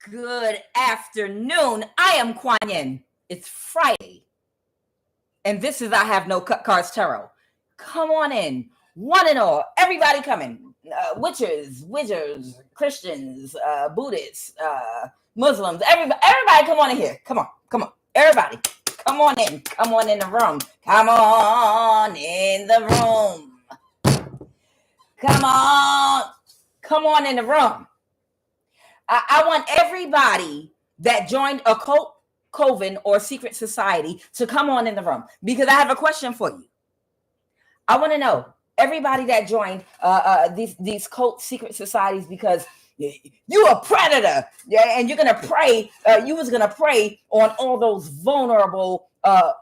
Good afternoon. I am QUAN. It's Friday. And this is I Have No Cut Cards Tarot. Come on in. One and all. Everybody coming. Witches, wizards, Christians, Buddhists, Muslims. Everybody come on in here. Come on. Everybody. Come on in. Come on in the room. Come on in the room. Come on in the room. I want everybody that joined a cult, coven, or secret society to come on in the room, because I have a question for you. I want to know everybody that joined these cult, secret societies, because you a predator, and you're gonna pray. You was gonna prey on all those vulnerable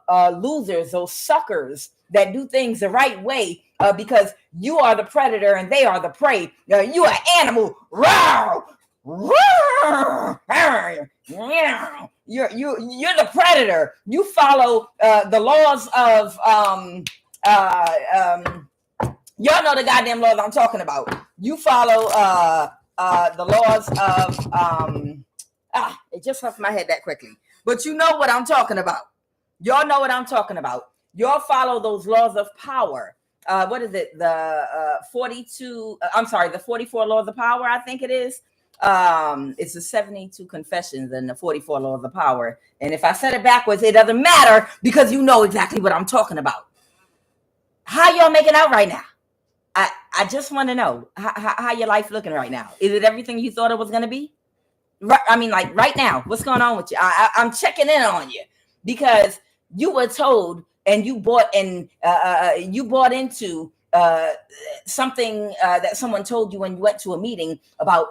losers, those suckers that do things the right way, because you are the predator and they are the prey. You an animal. Rawr! You're the predator. You follow the laws of y'all know the goddamn laws I'm talking about. You follow the laws of it just left my head that quickly. But you know what I'm talking about. Y'all know what I'm talking about. Y'all follow those laws of power. What is it? The 44 laws of power, I think it is. It's the 72 confessions and the 44 laws of power. And if I said it backwards, it doesn't matter, because you know exactly what I'm talking about. How y'all making out right now? I just want to know how your life looking right now. Is it everything you thought it was going to be? Right, I mean, like right now, what's going on with you? I'm checking in on you, because you were told and you bought into something that someone told you when you went to a meeting about,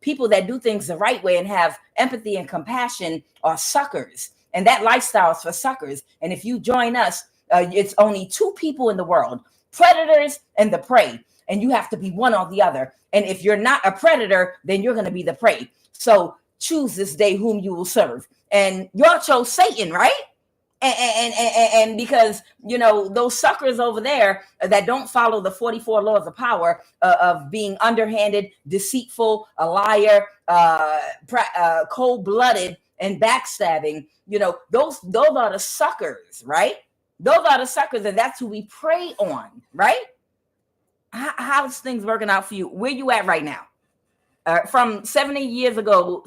people that do things the right way and have empathy and compassion are suckers, and that lifestyle is for suckers. And if you join us, it's only two people in the world, predators and the prey, and you have to be one or the other. And if you're not a predator, then you're going to be the prey. So choose this day whom you will serve. And y'all chose Satan, right? And because, those suckers over there that don't follow the 44 laws of power, of being underhanded, deceitful, a liar, cold-blooded, and backstabbing, those are the suckers, right? Those are the suckers, and that's who we prey on, right? How's things working out for you? Where you at right now? From 7 years ago,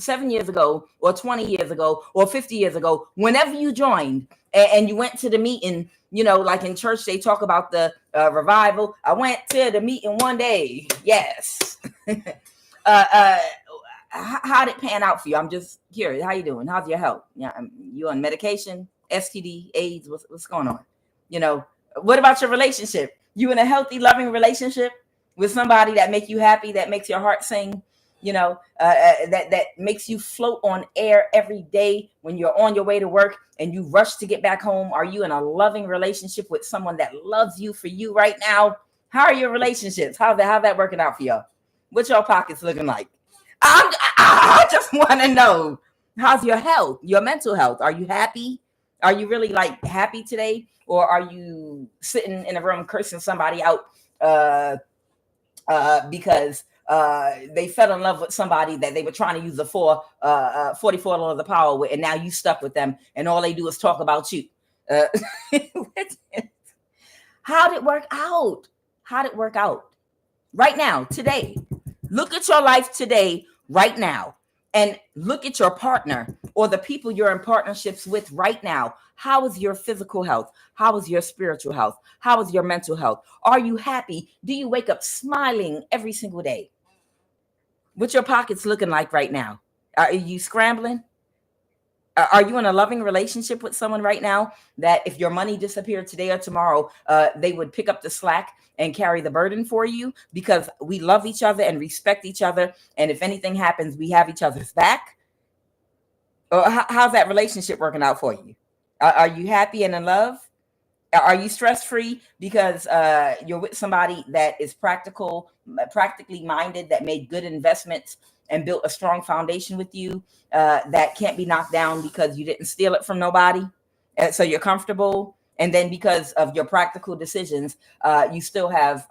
or 20 years ago, or 50 years ago, whenever you joined and you went to the meeting, like in church, they talk about the revival. I went to the meeting one day. Yes. How did it pan out for you? I'm just curious. How you doing? How's your health? Yeah, you on medication? STD, AIDS? What's going on? What about your relationship? You in a healthy, loving relationship with somebody that make you happy, that makes your heart sing? That makes you float on air every day when you're on your way to work and you rush to get back home? Are you in a loving relationship with someone that loves you for you right now? How are your relationships? How's that working out for y'all? What's your pockets looking like? I just want to know, how's your health, your mental health? Are you happy? Are you really happy today? Or are you sitting in a room cursing somebody out because they fell in love with somebody that they were trying to use the 44 laws of power with, and now you stuck with them, and all they do is talk about you? How'd it work out? How'd it work out? Right now, today. Look at your life today, right now, and look at your partner or the people you're in partnerships with right now. How is your physical health? How is your spiritual health? How is your mental health? Are you happy? Do you wake up smiling every single day? What's your pockets looking like right now? Are you scrambling? Are you in a loving relationship with someone right now that if your money disappeared today or tomorrow, they would pick up the slack and carry the burden for you, because we love each other and respect each other, and if anything happens, we have each other's back? Or how's that relationship working out for you? Are you happy and in love? Are you stress-free because you're with somebody that is practically minded, that made good investments and built a strong foundation with you, that can't be knocked down because you didn't steal it from nobody? So you're comfortable. And then because of your practical decisions, you still have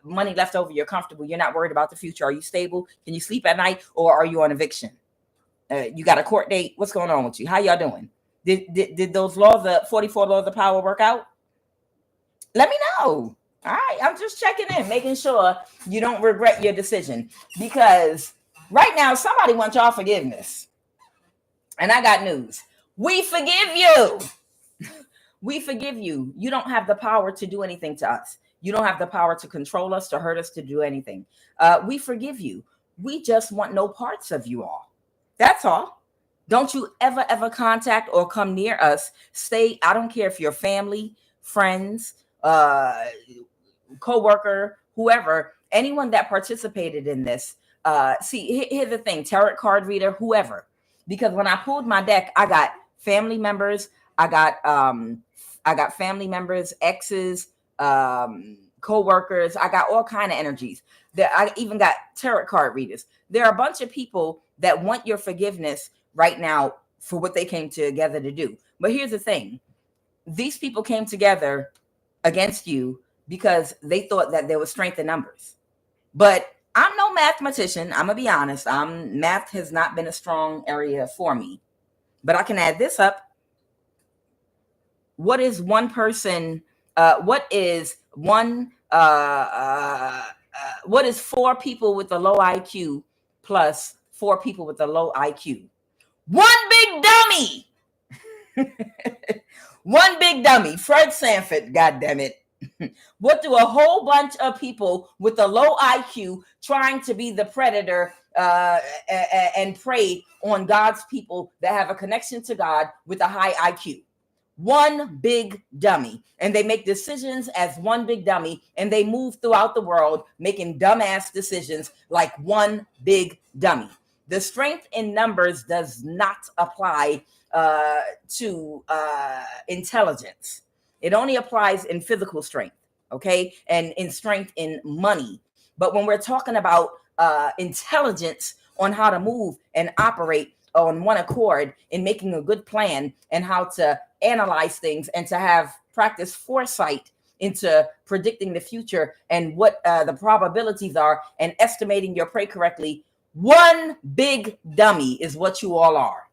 money left over, you're comfortable, you're not worried about the future. Are you stable? Can you sleep at night, or are you on eviction? You got a court date? What's going on with you? How y'all doing? Did those laws, the 44 laws of power, work out? Let me know. All right, I'm just checking in, making sure you don't regret your decision, because right now somebody wants y'all forgiveness. And I got news. We forgive you. We forgive you. You don't have the power to do anything to us. You don't have the power to control us, to hurt us, to do anything. We forgive you. We just want no parts of you all. That's all. Don't you ever contact or come near us. Stay. I don't care if you're family, friends, co-worker, whoever, anyone that participated in this. See, here's the thing, tarot card reader, whoever. Because when I pulled my deck, I got family members, I got family members, exes, co-workers, I got all kind of energies. I even got tarot card readers. There are a bunch of people that want your forgiveness right now for what they came together to do. But here's the thing. These people came together against you because they thought that there was strength in numbers. But I'm no mathematician. I'm going to be honest. Math has not been a strong area for me. But I can add this up. What is one person? What is 4 people with a low IQ plus 4 people with a low IQ? One big dummy. One big dummy. Fred Sanford, goddammit. What do a whole bunch of people with a low IQ trying to be the predator and prey on God's people that have a connection to God with a high IQ? One big dummy. And they make decisions as one big dummy, and they move throughout the world making dumbass decisions like one big dummy. The strength in numbers does not apply to intelligence. It only applies in physical strength, okay? And in strength in money. But when we're talking about intelligence on how to move and operate on one accord in making a good plan and how to analyze things and to have practice foresight into predicting the future and what the probabilities are and estimating your prey correctly, one big dummy is what you all are,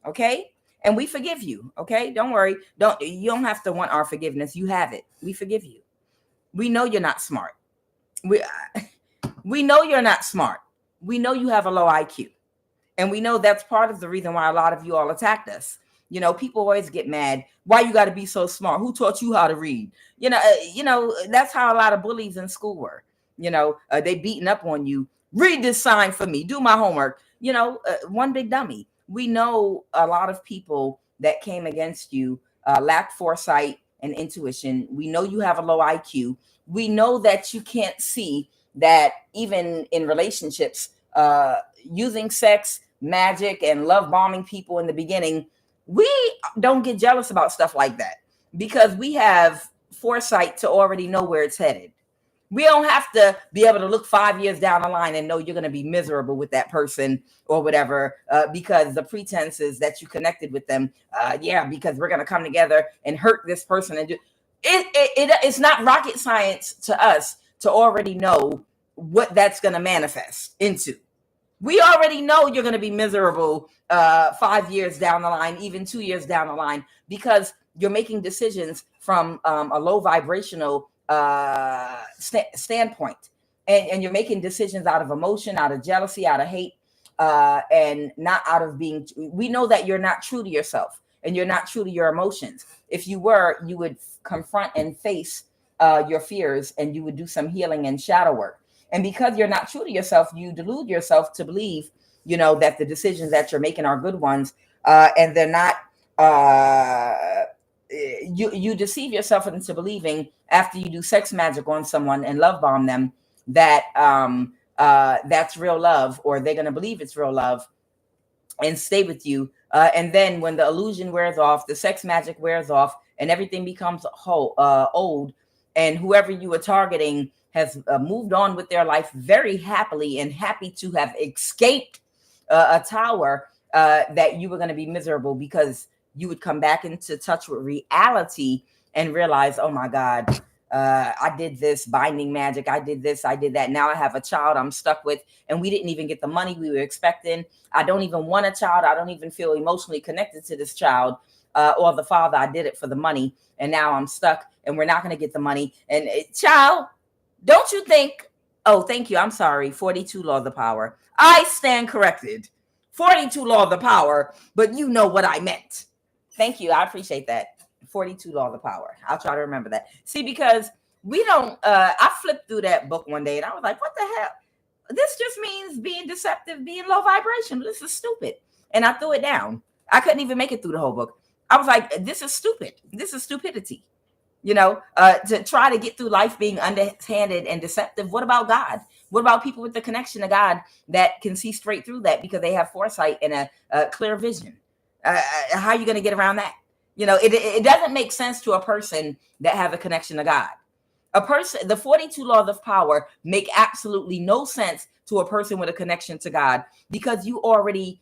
okay? And we forgive you, okay? Don't worry. You don't have to want our forgiveness. You have it. We forgive you. We know you're not smart. We know you're not smart. We know you have a low IQ. And we know that's part of the reason why a lot of you all attacked us. You know, people always get mad. Why you got to be so smart? Who taught you how to read? You know, that's how a lot of bullies in school were. You know, they beating up on you. Read this sign for me. Do my homework. You know, one big dummy. We know a lot of people that came against you lacked foresight and intuition. We know you have a low IQ. We know that you can't see that even in relationships, using sex, magic, and love bombing people in the beginning, we don't get jealous about stuff like that because we have foresight to already know where it's headed. We don't have to be able to look 5 years down the line and know you're going to be miserable with that person or whatever, because the pretense is that you connected with them. Because we're going to come together and hurt this person and do it's not rocket science to us to already know what that's going to manifest into. We already know you're going to be miserable 5 years down the line, even 2 years down the line, because you're making decisions from a low vibrational standpoint, and you're making decisions out of emotion, out of jealousy, out of hate, and not out of being. We know that you're not true to yourself and you're not true to your emotions. If you were, you would confront and face your fears, and you would do some healing and shadow work. And because you're not true to yourself, you delude yourself to believe, you know, that the decisions that you're making are good ones, and they're not. You deceive yourself into believing after you do sex magic on someone and love bomb them that that's real love, or they're going to believe it's real love and stay with you. And then when the illusion wears off, the sex magic wears off, and everything becomes old, and whoever you were targeting has moved on with their life very happily and happy to have escaped a tower, that you were going to be miserable because you would come back into touch with reality and realize, oh my God, I did this binding magic. I did this. I did that. Now I have a child I'm stuck with, and we didn't even get the money we were expecting. I don't even want a child. I don't even feel emotionally connected to this child or the father. I did it for the money, and now I'm stuck, and we're not going to get the money. And child, don't you think? Oh, thank you. I'm sorry. 42 law of the power. I stand corrected. 42 law of the power, but you know what I meant. Thank you. I appreciate that. 42 law of the power. I'll try to remember that. See, because we don't, I flipped through that book one day and I was like, what the hell? This just means being deceptive, being low vibration. This is stupid. And I threw it down. I couldn't even make it through the whole book. I was like, this is stupid. This is stupidity. You know, to try to get through life being underhanded and deceptive. What about God? What about people with the connection to God that can see straight through that because they have foresight and a clear vision? How are you going to get around that? You know, it doesn't make sense to a person that has a connection to God. A person, the 42 laws of power make absolutely no sense to a person with a connection to God because you already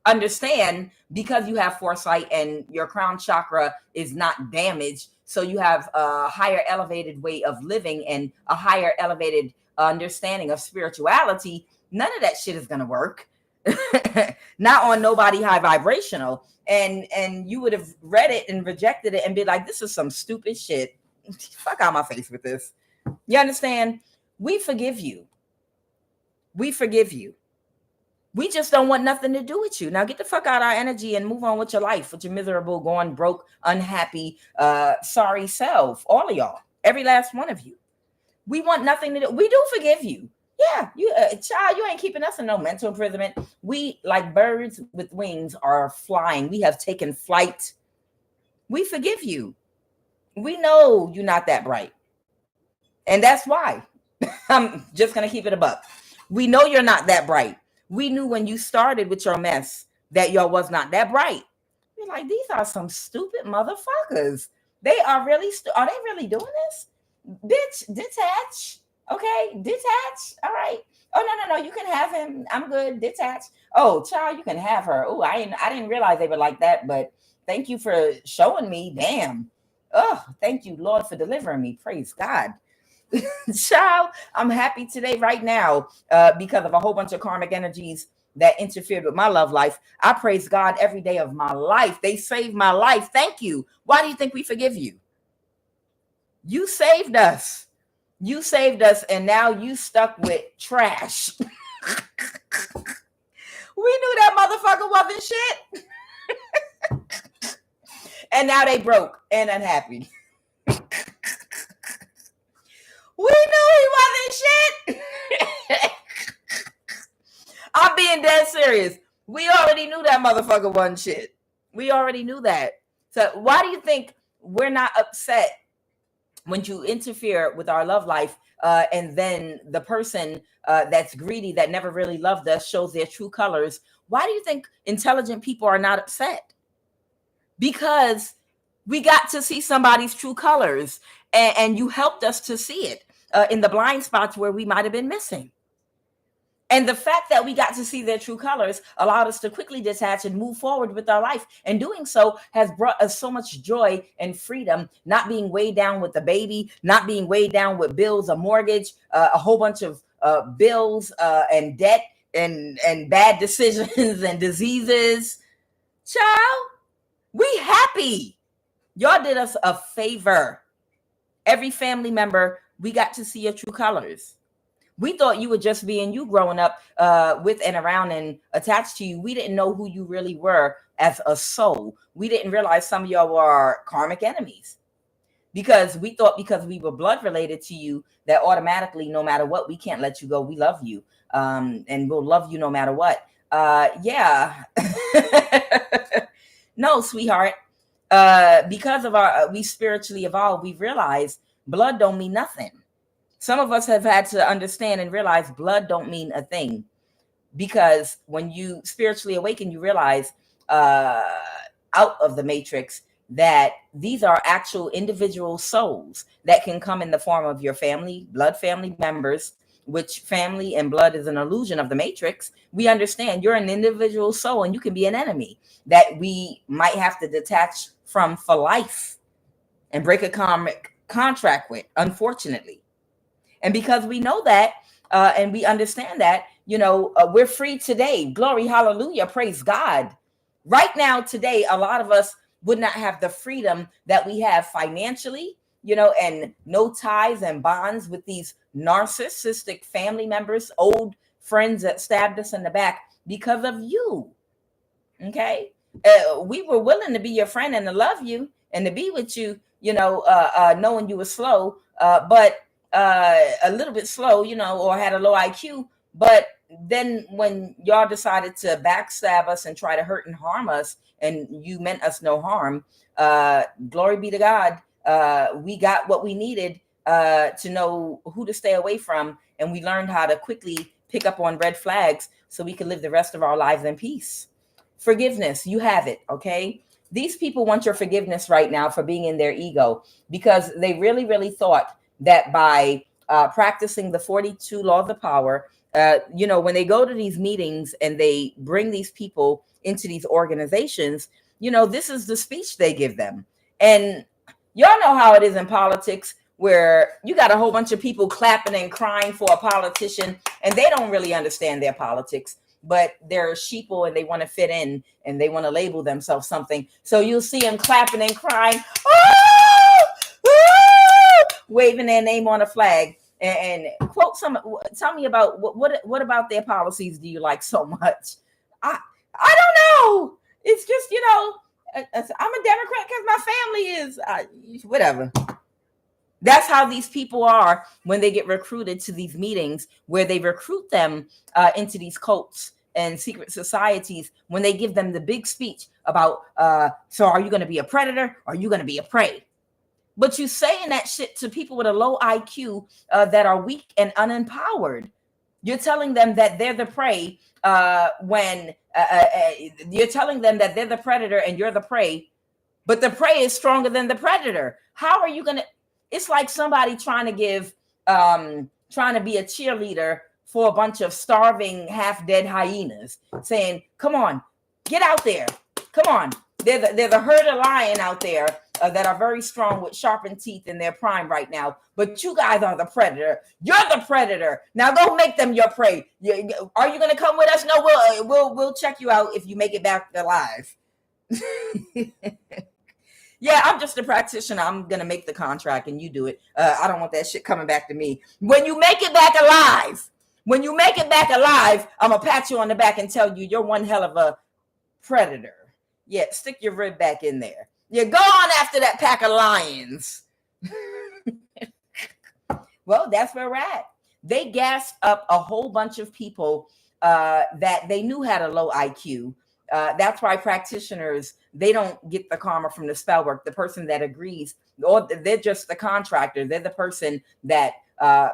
understand, because you have foresight and your crown chakra is not damaged. So you have a higher elevated way of living and a higher elevated understanding of spirituality. None of that shit is going to work. Not on nobody high vibrational. And you would have read it and rejected it and be like, this is some stupid shit. Fuck out my face with this. You understand? We forgive you. We forgive you. We just don't want nothing to do with you. Now get the fuck out of our energy and move on with your life, with your miserable, going broke, unhappy, sorry self. All of y'all, every last one of you. We want nothing to do. We do forgive you. Yeah, you child, you ain't keeping us in no mental imprisonment. We, like birds with wings, are flying. We have taken flight. We forgive you. We know you're not that bright. And that's why. I'm just going to keep it a buck. We know you're not that bright. We knew when you started with your mess that y'all was not that bright. We're like, these are some stupid motherfuckers. They are really, are they really doing this? Bitch, detach. Okay, detach. All right. Oh, no. You can have him. I'm good. Detach. Oh, child, you can have her. Oh, I didn't realize they were like that, but thank you for showing me. Damn. Oh, thank you, Lord, for delivering me. Praise God. Child, I'm happy today, right now, because of a whole bunch of karmic energies that interfered with my love life. I praise God every day of my life. They saved my life. Thank you. Why do you think we forgive you? You saved us. You saved us, and now you stuck with trash. We knew that motherfucker wasn't shit. And now they broke and unhappy. We knew he wasn't shit. I'm being dead serious. We already knew that motherfucker wasn't shit. We already knew that. So why do you think we're not upset when you interfere with our love life, and then the person that's greedy, that never really loved us, shows their true colors? Why do you think intelligent people are not upset? Because we got to see somebody's true colors, and you helped us to see it in the blind spots where we might have been missing. And the fact that we got to see their true colors allowed us to quickly detach and move forward with our life. And doing so has brought us so much joy and freedom, not being weighed down with the baby, not being weighed down with bills, a mortgage, a whole bunch of bills and debt and bad decisions and diseases. Child, we happy. Y'all did us a favor. Every family member, we got to see your true colors. We thought you were just being you growing up with and around and attached to you. We didn't know who you really were as a soul. We didn't realize some of y'all were karmic enemies, because we thought because we were blood related to you that automatically, no matter what, we can't let you go. We love you, and we'll love you no matter what. Yeah. No, sweetheart. Because of we spiritually evolved, we realized blood don't mean nothing. Some of us have had to understand and realize blood don't mean a thing, because when you spiritually awaken, you realize out of the matrix that these are actual individual souls that can come in the form of your family, blood family members, which family and blood is an illusion of the matrix. We understand you're an individual soul and you can be an enemy that we might have to detach from for life and break a karmic contract with, unfortunately. And because we know that, and we understand that, we're free today. Glory, hallelujah, praise God. Right now, today, a lot of us would not have the freedom that we have financially, and no ties and bonds with these narcissistic family members, old friends that stabbed us in the back because of you. Okay. We were willing to be your friend and to love you and to be with you, knowing you were slow, but a little bit slow, or had a low IQ. But then when y'all decided to backstab us and try to hurt and harm us, and you meant us no harm, glory be to God, we got what we needed to know who to stay away from. And we learned how to quickly pick up on red flags so we could live the rest of our lives in peace. Forgiveness, you have it, okay? These people want your forgiveness right now for being in their ego, because they really, really thought that by practicing the 42 laws of power, when they go to these meetings and they bring these people into these organizations, this is the speech they give them. And y'all know how it is in politics, where you got a whole bunch of people clapping and crying for a politician, and they don't really understand their politics, but they're sheeple and they want to fit in and they want to label themselves something. So you'll see them clapping and crying, waving their name on a flag, and quote tell me about what about their policies do you like so much? I don't know. It's just, I'm a Democrat because my family is whatever. That's how these people are when they get recruited to these meetings, where they recruit them into these cults and secret societies, when they give them the big speech about, so are you going to be a predator or are you going to be a prey? But you saying that shit to people with a low IQ that are weak and unempowered. You're telling them that they're the prey when you're telling them that they're the predator and you're the prey, but the prey is stronger than the predator. How are you going to? It's like somebody trying to be a cheerleader for a bunch of starving, half-dead hyenas, saying, come on, get out there. Come on. They're the herd of lion out there that are very strong with sharpened teeth in their prime right now. But you guys are the predator. You're the predator. Now go make them your prey. Are you going to come with us? No, we'll check you out if you make it back alive. Yeah, I'm just a practitioner. I'm going to make the contract and you do it. I don't want that shit coming back to me. When you make it back alive, I'm going to pat you on the back and tell you you're one hell of a predator. Yeah, stick your rib back in there. Yeah, go on after that pack of lions. Well, that's where we're at. They gassed up a whole bunch of people that they knew had a low IQ. That's why practitioners, they don't get the karma from the spell work. The person that agrees, or they're just the contractor. They're the person that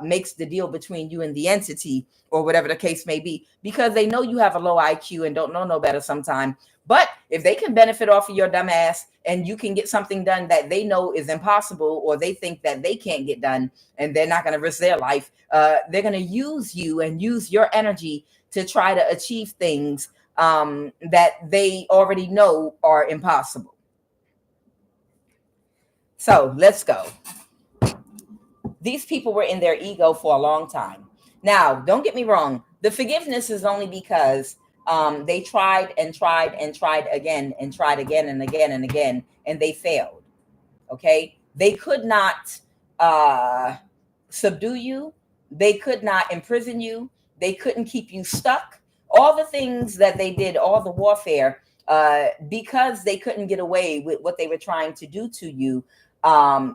makes the deal between you and the entity, or whatever the case may be, because they know you have a low IQ and don't know no better sometime. But if they can benefit off of your dumb ass and you can get something done that they know is impossible, or they think that they can't get done and they're not going to risk their life, they're going to use you and use your energy to try to achieve things that they already know are impossible. So let's go. These people were in their ego for a long time. Now, don't get me wrong. The forgiveness is only because they tried and tried and tried again and tried again and again and again, and they failed. Okay? They could not subdue you. They could not imprison you. They couldn't keep you stuck. All the things that they did, all the warfare, because they couldn't get away with what they were trying to do to you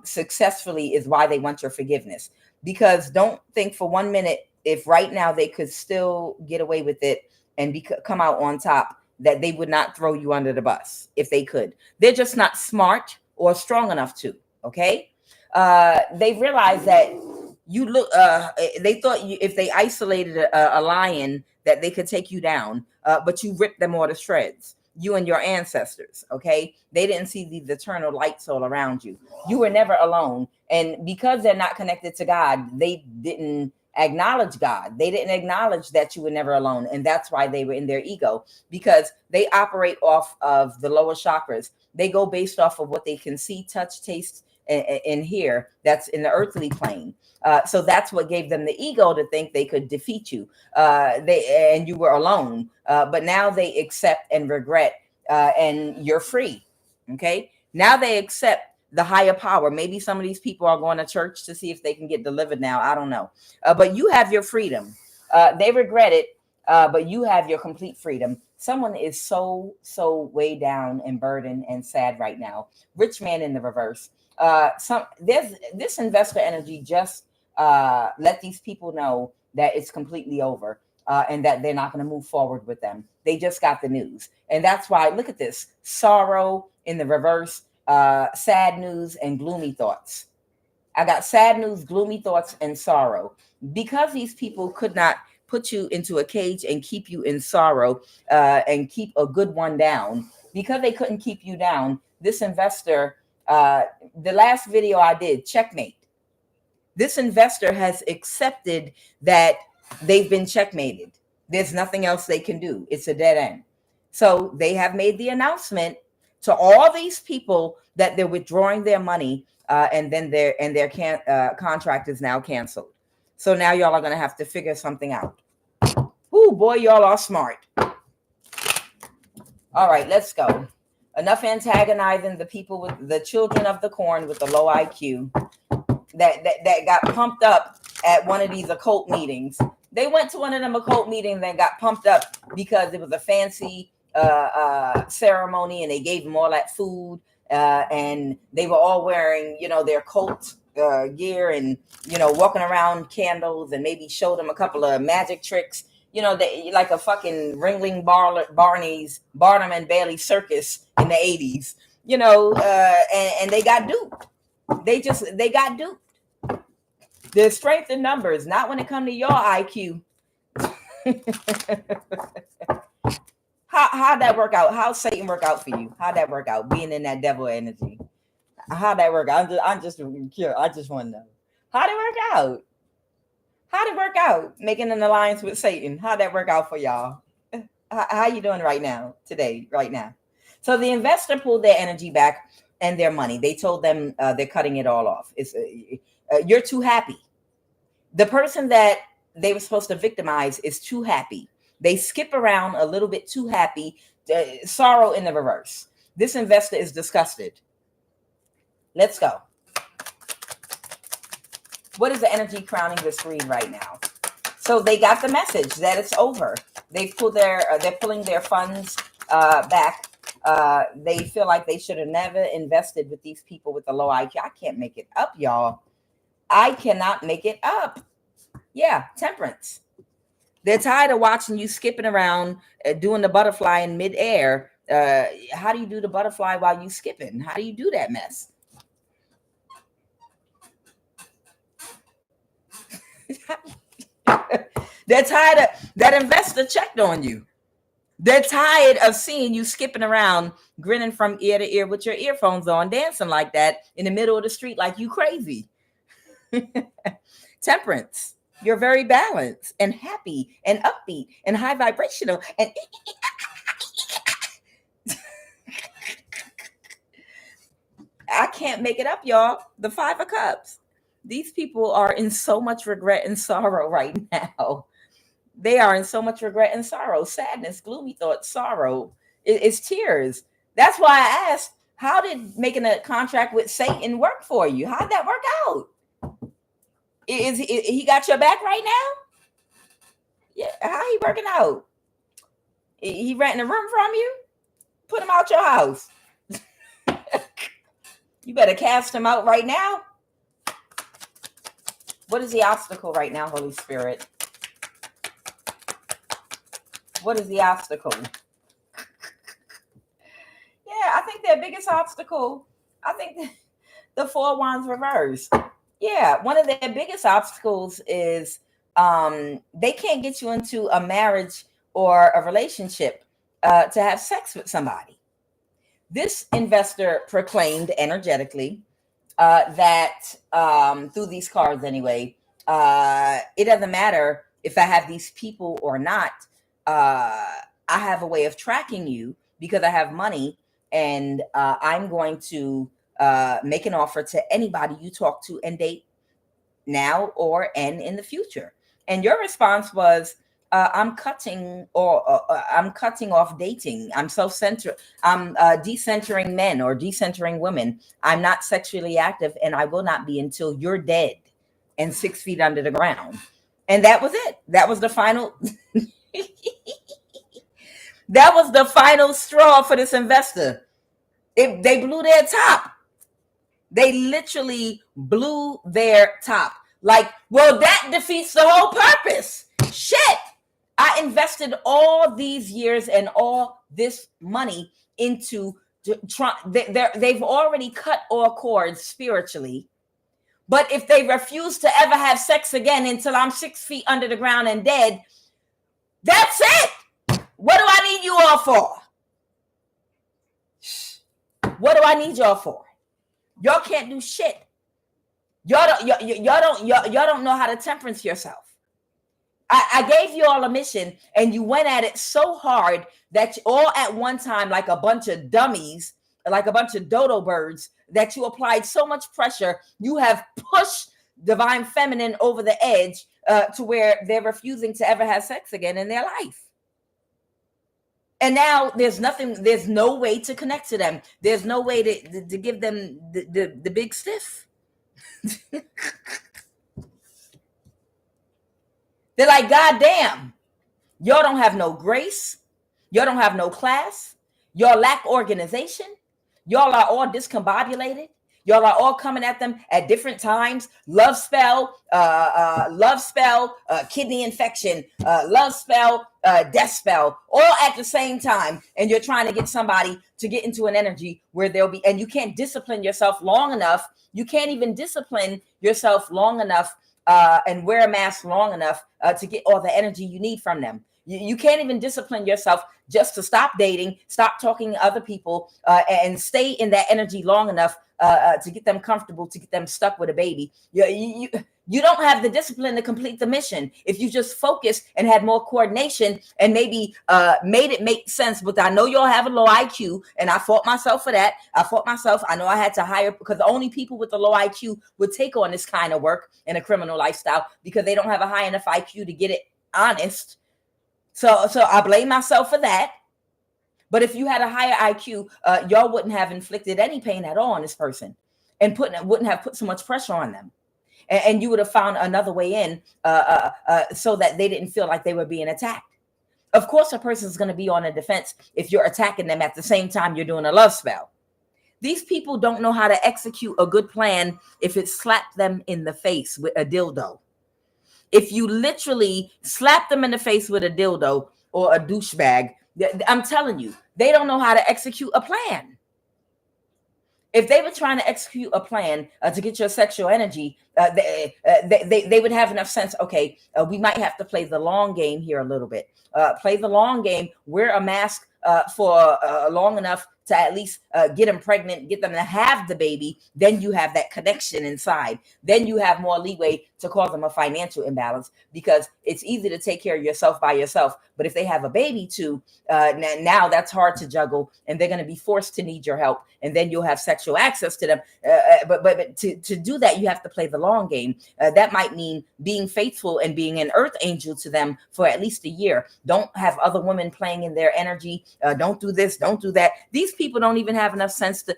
successfully, is why they want your forgiveness. Because don't think for 1 minute, if right now they could still get away with it and come out on top, that they would not throw you under the bus if they could. They're just not smart or strong enough to. Okay. They realized that you look, they thought if they isolated a lion, that they could take you down, but you ripped them all to shreds, you and your ancestors, okay? They didn't see these eternal lights all around you. You were never alone. And because they're not connected to God, they didn't acknowledge God. They didn't acknowledge that you were never alone. And that's why they were in their ego, because they operate off of the lower chakras. They go based off of what they can see, touch, taste, and hear. That's in the earthly plane. So that's what gave them the ego to think they could defeat you. And you were alone. But now they accept and regret, and you're free. Okay. Now they accept the higher power. Maybe some of these people are going to church to see if they can get delivered now. I don't know. But you have your freedom. They regret it, but you have your complete freedom. Someone is so way down and burdened and sad right now. Rich man in the reverse. There's this investor energy just let these people know that it's completely over, and that they're not going to move forward with them. They just got the news. And that's why, look at this, sorrow in the reverse, sad news and gloomy thoughts. I got sad news, gloomy thoughts, and sorrow. Because these people could not put you into a cage and keep you in sorrow, and keep a good one down, because they couldn't keep you down, this investor, the last video I did, checkmate. This investor has accepted that they've been checkmated. There's nothing else they can do. It's a dead end. So they have made the announcement to all these people that they're withdrawing their money, and then their contract is now canceled. So now y'all are going to have to figure something out. Ooh, boy, y'all are smart. All right, let's go. Enough antagonizing the people with the children of the corn with the low IQ that got pumped up at one of these occult meetings. They went to one of them occult meetings and got pumped up because it was a fancy ceremony, and they gave them all that food, and they were all wearing, their cult gear, and walking around candles, and maybe showed them a couple of magic tricks. They, like a fucking Ringling Barnum and Bailey circus in the 80s. And they got duped. They got duped. There's strength in numbers, not when it comes to your IQ. How'd that work out? How'd Satan work out for you? How'd that work out? Being in that devil energy. How'd that work out? I'm just curious. I just want to know. How'd it work out? How'd it work out? Making an alliance with Satan. How'd that work out for y'all? How you doing right now? Today, right now. So the investor pulled their energy back and their money. They told them they're cutting it all off. It's you're too happy. The person that they were supposed to victimize is too happy. They skip around a little bit too happy. Sorrow in the reverse. This investor is disgusted. Let's go. What is the energy crowning the screen right now? So they got the message that it's over. They've pulled they're pulling their funds back. They feel like they should have never invested with these people with the low IQ. I can't make it up, y'all. I cannot make it up. Yeah, temperance. They're tired of watching you skipping around, doing the butterfly in midair. How do you do the butterfly while you skipping? How do you do that mess? They're tired of that investor checked on you. They're tired of seeing you skipping around, grinning from ear to ear with your earphones on, dancing like that in the middle of the street like you crazy. Temperance. You're very balanced and happy and upbeat and high vibrational. And I can't make it up, y'all. The 5 of Cups. These people are in so much regret and sorrow right now. They are in so much regret and sorrow, sadness, gloomy thoughts, sorrow. It's tears. That's why I asked, how did making a contract with Satan work for you? How'd that work out? Is he got your back right now? Yeah, how he working out? He renting a room from you? Put him out your house. You better cast him out right now. What is the obstacle right now, Holy Spirit? What is the obstacle? Yeah, I think their biggest obstacle, I think the 4 wands reversed. Yeah, one of their biggest obstacles is they can't get you into a marriage or a relationship to have sex with somebody. This investor proclaimed energetically that through these cards anyway, It doesn't matter if I have these people or not. I have a way of tracking you because I have money, and I'm going to make an offer to anybody you talk to and date now or in the future. And your response was, I'm cutting I'm cutting off dating. I'm self-centered. I'm decentering men or decentering women. I'm not sexually active, and I will not be until you're dead and 6 feet under the ground. And that was it. That was the final. That was the final straw for this investor. They blew their top. They literally blew their top. Like, well, that defeats the whole purpose. Shit. I invested all these years and all this money into they've already cut all cords spiritually. But if they refuse to ever have sex again until I'm 6 feet under the ground and dead, that's it. What do I need you all for? What do I need y'all for? Y'all can't do shit. Y'all don't know how to temperance yourself. I gave you all a mission, and you went at it so hard that all at one time, like a bunch of dummies, like a bunch of dodo birds, that you applied so much pressure. You have pushed divine feminine over the edge to where they're refusing to ever have sex again in their life. And now there's no way to connect to them. There's no way to give them the big stiff. They're like, God damn, y'all don't have no grace. Y'all don't have no class. Y'all lack organization. Y'all are all discombobulated. Y'all are all coming at them at different times. Love spell, kidney infection, love spell, death spell, all at the same time. And you're trying to get somebody to get into an energy where they'll be, and you can't discipline yourself long enough. You can't even discipline yourself long enough and wear a mask long enough to get all the energy you need from them. You can't even discipline yourself just to stop dating, stop talking to other people, and stay in that energy long enough to get them comfortable, to get them stuck with a baby. You don't have the discipline to complete the mission. If you just focused and had more coordination and maybe made it make sense. But I know y'all have a low IQ, and I fought myself for that. I know I had to hire, because only people with a low IQ would take on this kind of work in a criminal lifestyle, because they don't have a high enough IQ to get it honest. So I blame myself for that. But if you had a higher IQ, y'all wouldn't have inflicted any pain at all on this person, and wouldn't have put so much pressure on them. And you would have found another way in so that they didn't feel like they were being attacked. Of course, a person is going to be on the defense if you're attacking them at the same time you're doing a love spell. These people don't know how to execute a good plan if it slapped them in the face with a dildo. If you literally slap them in the face with a dildo or a douchebag, I'm telling you, they don't know how to execute a plan. If they were trying to execute a plan to get your sexual energy, they would have enough sense. Okay, we might have to play the long game here a little bit. Play the long game, wear a mask for long enough to at least get them pregnant, get them to have the baby. Then you have that connection inside. Then you have more leeway to cause them a financial imbalance, because it's easy to take care of yourself by yourself. But if they have a baby too, now that's hard to juggle, and they're going to be forced to need your help. And then you'll have sexual access to them. But to do that, you have to play the long game. That might mean being faithful and being an earth angel to them for at least a year. Don't have other women playing in their energy. Don't do this. Don't do that. These people don't even have enough sense to.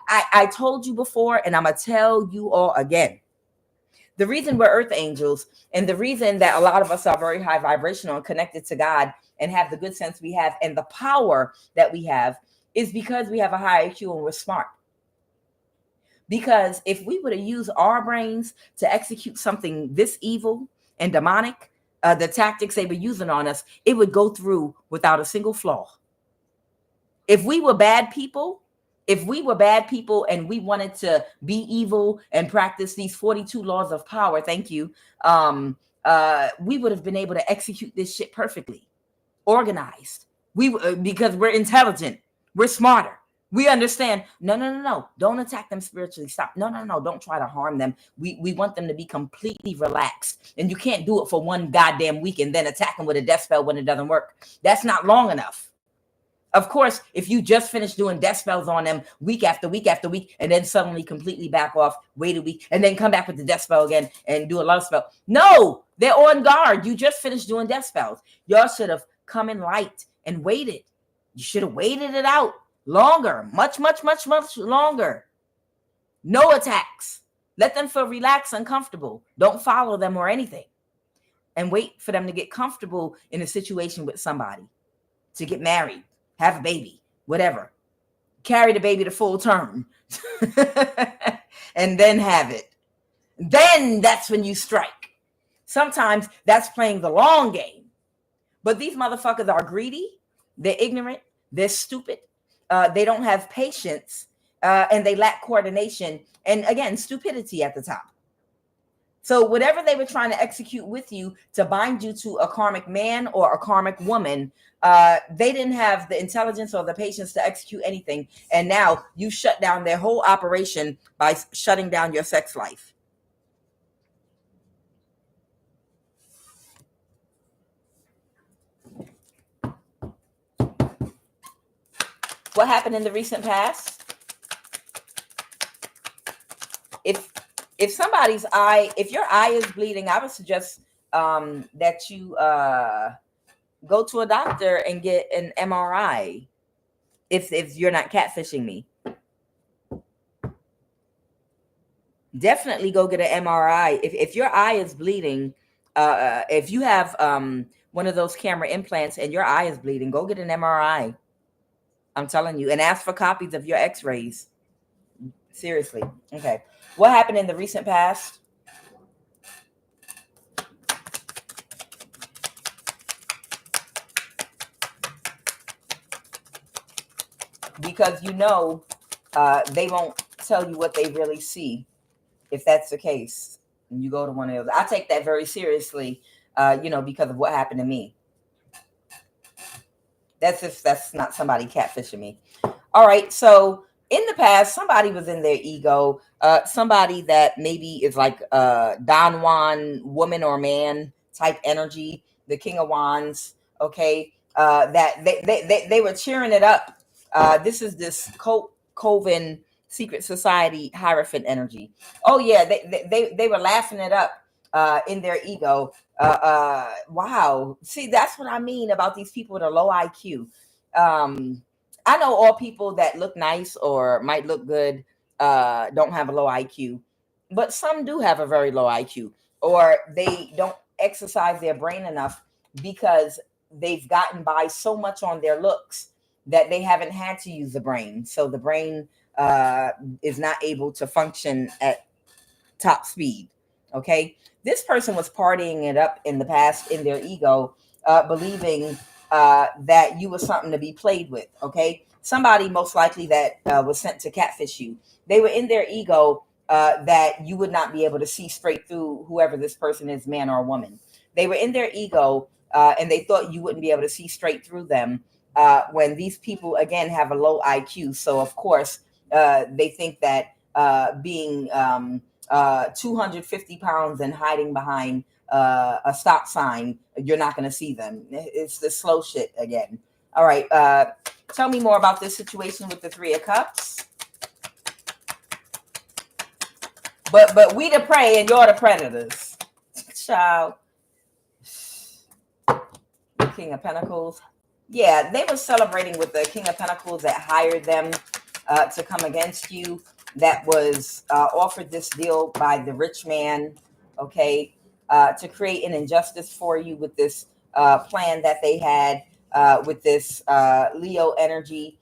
I told you before, and I'm going to tell you all again. The reason we're earth angels, and the reason that a lot of us are very high vibrational and connected to God and have the good sense we have and the power that we have, is because we have a high IQ and we're smart. Because if we were to use our brains to execute something this evil and demonic, the tactics they were using on us, it would go through without a single flaw. If we were bad people, and we wanted to be evil and practice these 42 laws of power, thank you, we would have been able to execute this shit perfectly, organized. Because we're intelligent, we're smarter. We understand. No. Don't attack them spiritually. Stop. No. Don't try to harm them. We want them to be completely relaxed. And you can't do it for one goddamn week and then attack them with a death spell when it doesn't work. That's not long enough. Of course, if you just finish doing death spells on them week after week after week, and then suddenly completely back off, wait a week, and then come back with the death spell again and do a love spell. No, they're on guard. You just finished doing death spells. Y'all should have come in light and waited. You should have waited it out longer, much longer. No attacks. Let them feel relaxed and comfortable. Don't follow them or anything. And wait for them to get comfortable in a situation with somebody, to get married, have a baby, whatever. Carry the baby to full term and then have it. Then that's when you strike. Sometimes that's playing the long game. But these motherfuckers are greedy. They're ignorant. They're stupid. They don't have patience, and they lack coordination. And again, stupidity at the top. So whatever they were trying to execute with you to bind you to a karmic man or a karmic woman, they didn't have the intelligence or the patience to execute anything. And now you shut down their whole operation by shutting down your sex life. What happened in the recent past? If somebody's eye, if your eye is bleeding, I would suggest that you go to a doctor and get an MRI if you're not catfishing me. Definitely go get an MRI. If your eye is bleeding, if you have one of those camera implants and your eye is bleeding, go get an MRI. I'm telling you, and ask for copies of your x-rays. Seriously. Okay. What happened in the recent past? Because you know they won't tell you what they really see. If that's the case, and you go to one of those. I take that very seriously, because of what happened to me. That's if that's not somebody catfishing me. All right. So in the past, somebody was in their ego. Somebody that maybe is like Don Juan, woman or man type energy, the King of Wands. Okay. That they were cheering it up. This is this Coven secret society Hierophant energy. Oh yeah. They were laughing it up in their ego. Wow. See, that's what I mean about these people with a low IQ. I know all people that look nice or might look good don't have a low IQ, but some do have a very low IQ, or they don't exercise their brain enough because they've gotten by so much on their looks that they haven't had to use the brain. So the brain is not able to function at top speed. Okay. This person was partying it up in the past in their ego, believing that you were something to be played with. Okay. Somebody most likely that was sent to catfish you. They were in their ego that you would not be able to see straight through whoever this person is, man or woman. They were in their ego and they thought you wouldn't be able to see straight through them when these people, again, have a low IQ. So, of course, they think that being 250 pounds and hiding behind a stop sign, you're not going to see them. It's the slow shit again. All right. Tell me more about this situation with the Three of Cups. But we the prey and you're the predators. Child. The King of Pentacles. Yeah, they were celebrating with the King of Pentacles that hired them to come against you. That was offered this deal by the rich man, okay, to create an injustice for you with this plan that they had with this Leo energy,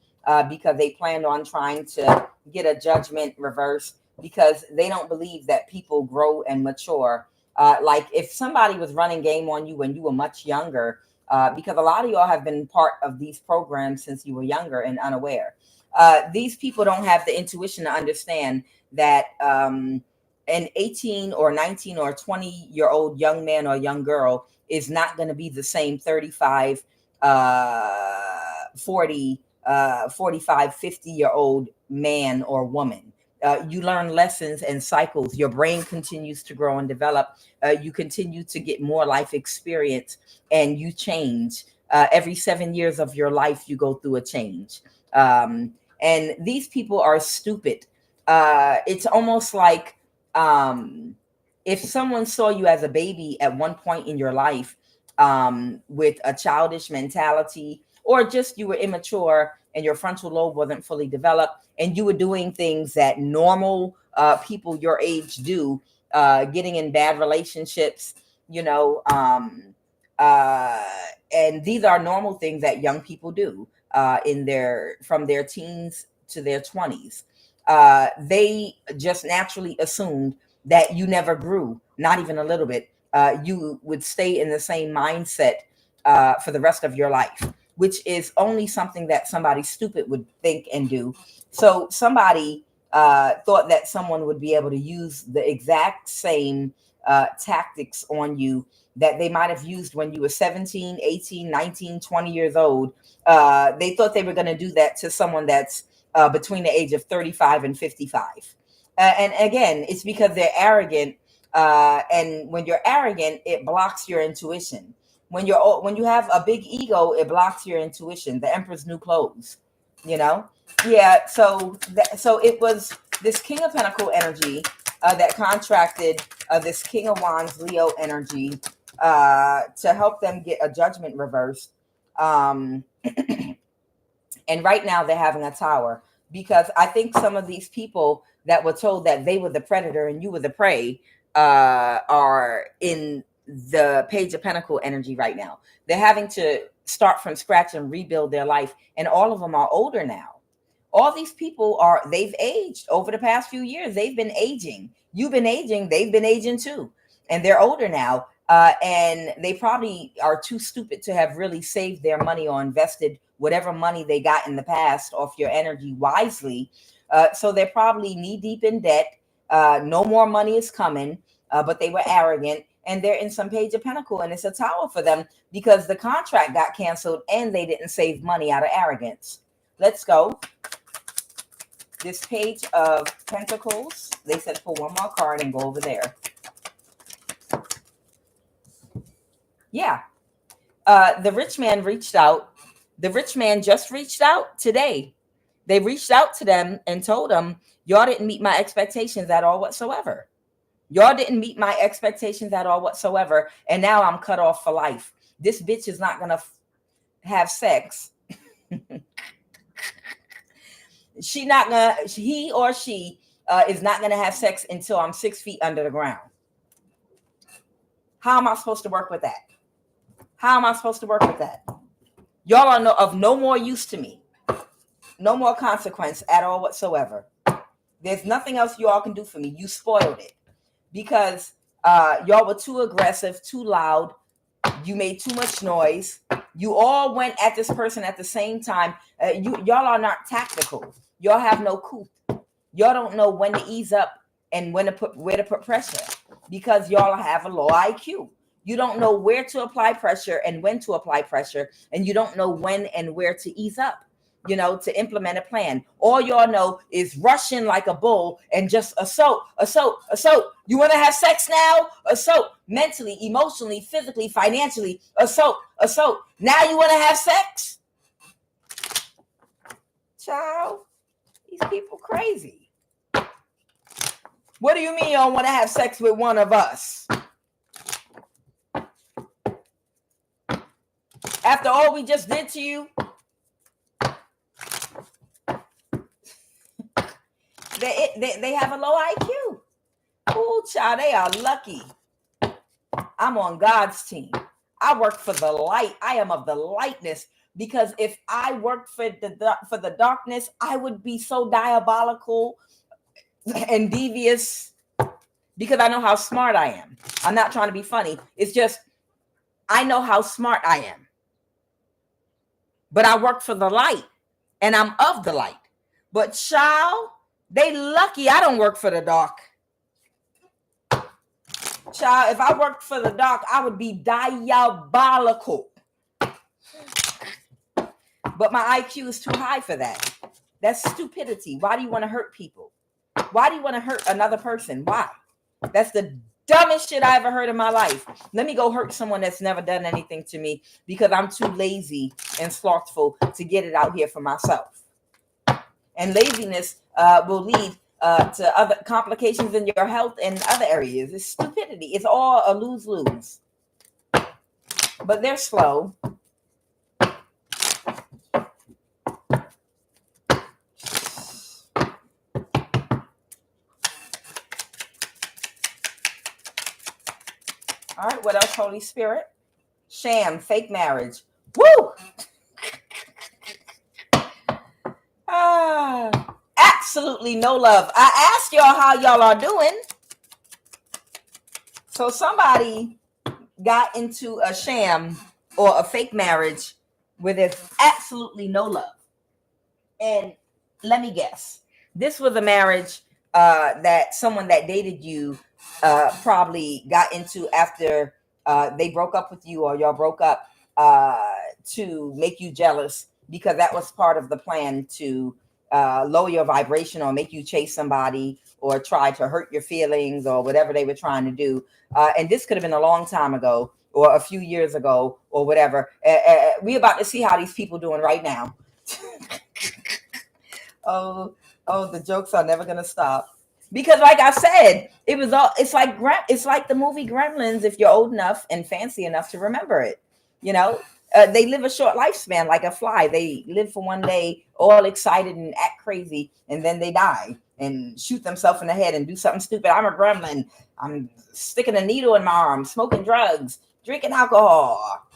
because they planned on trying to get a judgment reversed because they don't believe that people grow and mature. Like if somebody was running game on you when you were much younger, because a lot of y'all have been part of these programs since you were younger and unaware. These people don't have the intuition to understand that an 18 or 19 or 20-year-old young man or young girl is not going to be the same 35, 40 45, 50-year-old man or woman. You learn lessons and cycles. Your brain continues to grow and develop. You continue to get more life experience, and you change. Every 7 years of your life, you go through a change. And these people are stupid. It's almost like if someone saw you as a baby at one point in your life, with a childish mentality, or just you were immature and your frontal lobe wasn't fully developed, and you were doing things that normal people your age do, getting in bad relationships, and these are normal things that young people do from their teens to their 20s. They just naturally assumed that you never grew, not even a little bit. You would stay in the same mindset for the rest of your life, which is only something that somebody stupid would think and do. So somebody thought that someone would be able to use the exact same tactics on you that they might have used when you were 17, 18, 19, 20 years old. They thought they were going to do that to someone that's between the age of 35 and 55. And again, it's because they're arrogant. And when you're arrogant, it blocks your intuition. When you have a big ego, it blocks your intuition. The Emperor's New Clothes, Yeah. So it was this King of Pentacle energy that contracted this King of Wands Leo energy to help them get a judgment reversed. And right now they're having a tower, because I think some of these people that were told that they were the predator and you were the prey are in the Page of Pentacle energy right now. They're having to start from scratch and rebuild their life. And all of them are older now. All these people they've aged over the past few years. They've been aging. You've been aging. They've been aging too. And they're older now. And they probably are too stupid to have really saved their money or invested whatever money they got in the past off your energy wisely. So they're probably knee deep in debt. No more money is coming, but they were arrogant, and they're in some Page of Pentacle, and it's a tower for them because the contract got canceled and they didn't save money out of arrogance. Let's go. This Page of Pentacles, they said pull one more card and go over there. Yeah. The rich man reached out. The rich man just reached out today. They reached out to them and told them, y'all didn't meet my expectations at all whatsoever. Y'all didn't meet my expectations at all whatsoever. And now I'm cut off for life. This bitch is not going to have sex. He or she is not going to have sex until I'm 6 feet under the ground. How am I supposed to work with that? How am I supposed to work with that? Y'all are of no more use to me. No more consequence at all whatsoever. There's nothing else you all can do for me. You spoiled it because y'all were too aggressive, too loud. You made too much noise. You all went at this person at the same time. Y'all are not tactical. Y'all have no coup. Y'all don't know when to ease up and where to put pressure because y'all have a low IQ. You don't know where to apply pressure and when to apply pressure, and you don't know when and where to ease up, to implement a plan. All y'all know is rush in like a bull and just assault. You want to have sex now? Assault. Mentally, emotionally, physically, financially. Assault. Now you want to have sex? Child, these people crazy. What do you mean you don't want to have sex with one of us? After all we just did to you? They have a low IQ. Oh, child, they are lucky. I'm on God's team. I work for the light. I am of the lightness, because if I worked for the darkness, I would be so diabolical and devious, because I know how smart I am. I'm not trying to be funny. It's just I know how smart I am. But I work for the light, and I'm of the light. But child, they lucky I don't work for the dark. Child, if I worked for the dark, I would be diabolical. But my IQ is too high for that. That's stupidity. Why do you want to hurt people? Why do you want to hurt another person? Why? That's the dumbest shit I ever heard in my life. Let me go hurt someone that's never done anything to me because I'm too lazy and slothful to get it out here for myself. And laziness will lead to other complications in your health and other areas. It's stupidity. It's all a lose-lose. But they're slow. All right, what else, Holy Spirit? Sham, fake marriage. Woo! Absolutely no love. I asked y'all how y'all are doing. So somebody got into a sham or a fake marriage where there's absolutely no love. And let me guess. This was a marriage that someone that dated you probably got into after they broke up with you, or y'all broke up to make you jealous, because that was part of the plan to lower your vibration or make you chase somebody or try to hurt your feelings or whatever they were trying to do. And this could have been a long time ago or a few years ago or whatever. We're about to see how these people doing right now. Oh, the jokes are never going to stop. Because like I said, it's like the movie Gremlins, if you're old enough and fancy enough to remember it. You know, they live a short lifespan like a fly. They live for one day, all excited and act crazy, and then they die and shoot themselves in the head and do something stupid. I'm a gremlin. I'm sticking a needle in my arm, smoking drugs, drinking alcohol,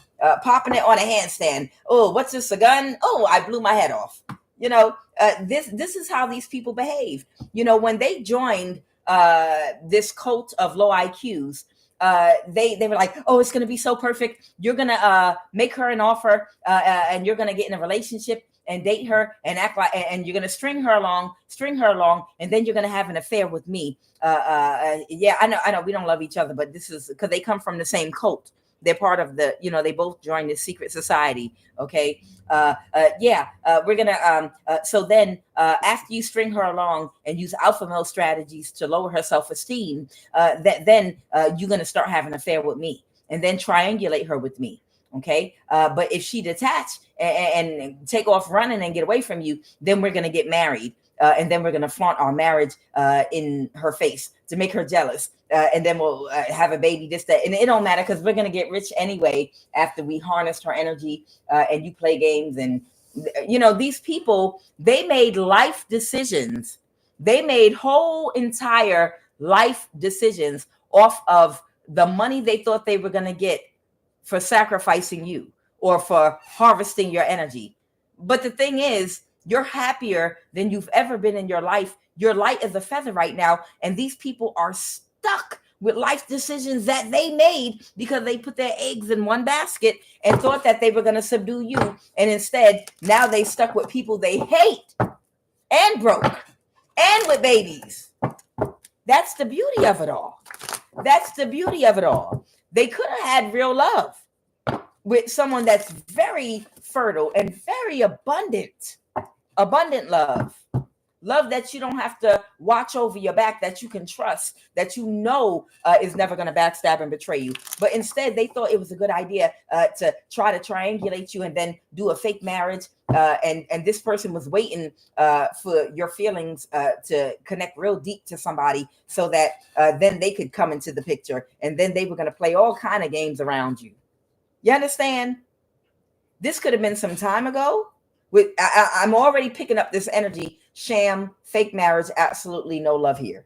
popping it on a handstand. Oh, what's this, a gun? Oh, I blew my head off. You know, this is how these people behave. You know, when they joined this cult of low IQs, they were like, oh, it's going to be so perfect. You're going to make her an offer and you're going to get in a relationship and date her and act like, and you're going to string her along, and then you're going to have an affair with me. Yeah, I know we don't love each other, but this is because they come from the same cult. They're part of the, you know, they both joined this secret society. Okay. We're going to, so then after you string her along and use alpha male strategies to lower her self-esteem, then you're going to start having an affair with me and then triangulate her with me. Okay. But if she detach and take off running and get away from you, then we're going to get married. And then we're going to flaunt our marriage in her face to make her jealous. And then we'll have a baby, this, that. And it don't matter because we're going to get rich anyway after we harnessed her energy and you play games. And, you know, these people, they made life decisions. They made whole entire life decisions off of the money they thought they were going to get for sacrificing you or for harvesting your energy. But the thing is, you're happier than you've ever been in your life. You're light as a feather right now. And these people are stuck with life decisions that they made because they put their eggs in one basket and thought that they were going to subdue you. And instead, now they stuck with people they hate and broke and with babies. That's the beauty of it all. That's the beauty of it all. They could have had real love with someone that's very fertile and very abundant love that you don't have to watch over your back, that you can trust, that you know is never going to backstab and betray you. But instead, they thought it was a good idea to try to triangulate you and then do a fake marriage. And this person was waiting for your feelings to connect real deep to somebody so that then they could come into the picture. And then they were going to play all kind of games around you. You understand? This could have been some time ago. I'm already picking up this energy. Sham, fake marriage, absolutely no love here.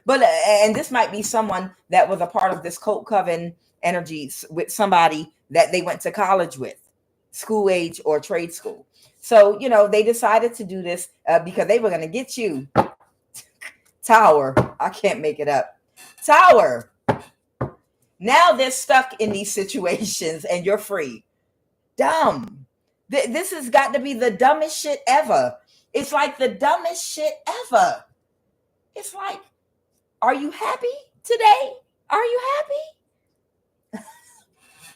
But and this might be someone that was a part of this cult coven energy with somebody that they went to college with, school age or trade school. So, you know, they decided to do this because they were going to get you. Tower. I can't make it up. Tower. Now they're stuck in these situations and you're free. Dumb. This has got to be the dumbest shit ever. It's like the dumbest shit ever. It's like, are you happy today? Are you happy?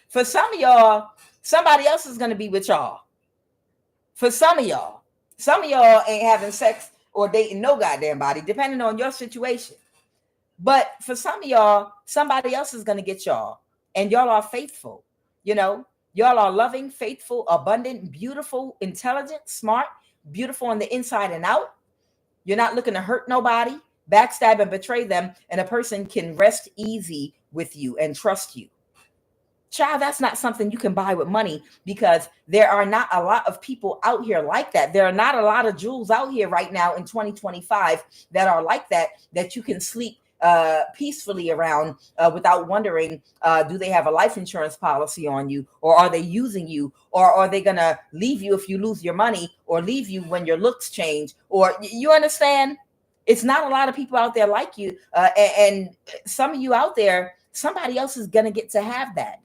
For some of y'all, somebody else is going to be with y'all. For some of y'all ain't having sex or dating no goddamn body, depending on your situation. But for some of y'all, somebody else is going to get y'all, and y'all are faithful. You know, y'all are loving, faithful, abundant, beautiful, intelligent, smart, beautiful on the inside and out. You're not looking to hurt nobody, backstab and betray them, and a person can rest easy with you and trust you. Child, that's not something you can buy with money, because there are not a lot of people out here like that. There are not a lot of jewels out here right now in 2025 that are like that you can sleep peacefully around without wondering, do they have a life insurance policy on you, or are they using you, or are they gonna leave you if you lose your money, or leave you when your looks change, or you understand? It's not a lot of people out there like you, and some of you out there, somebody else is gonna get to have that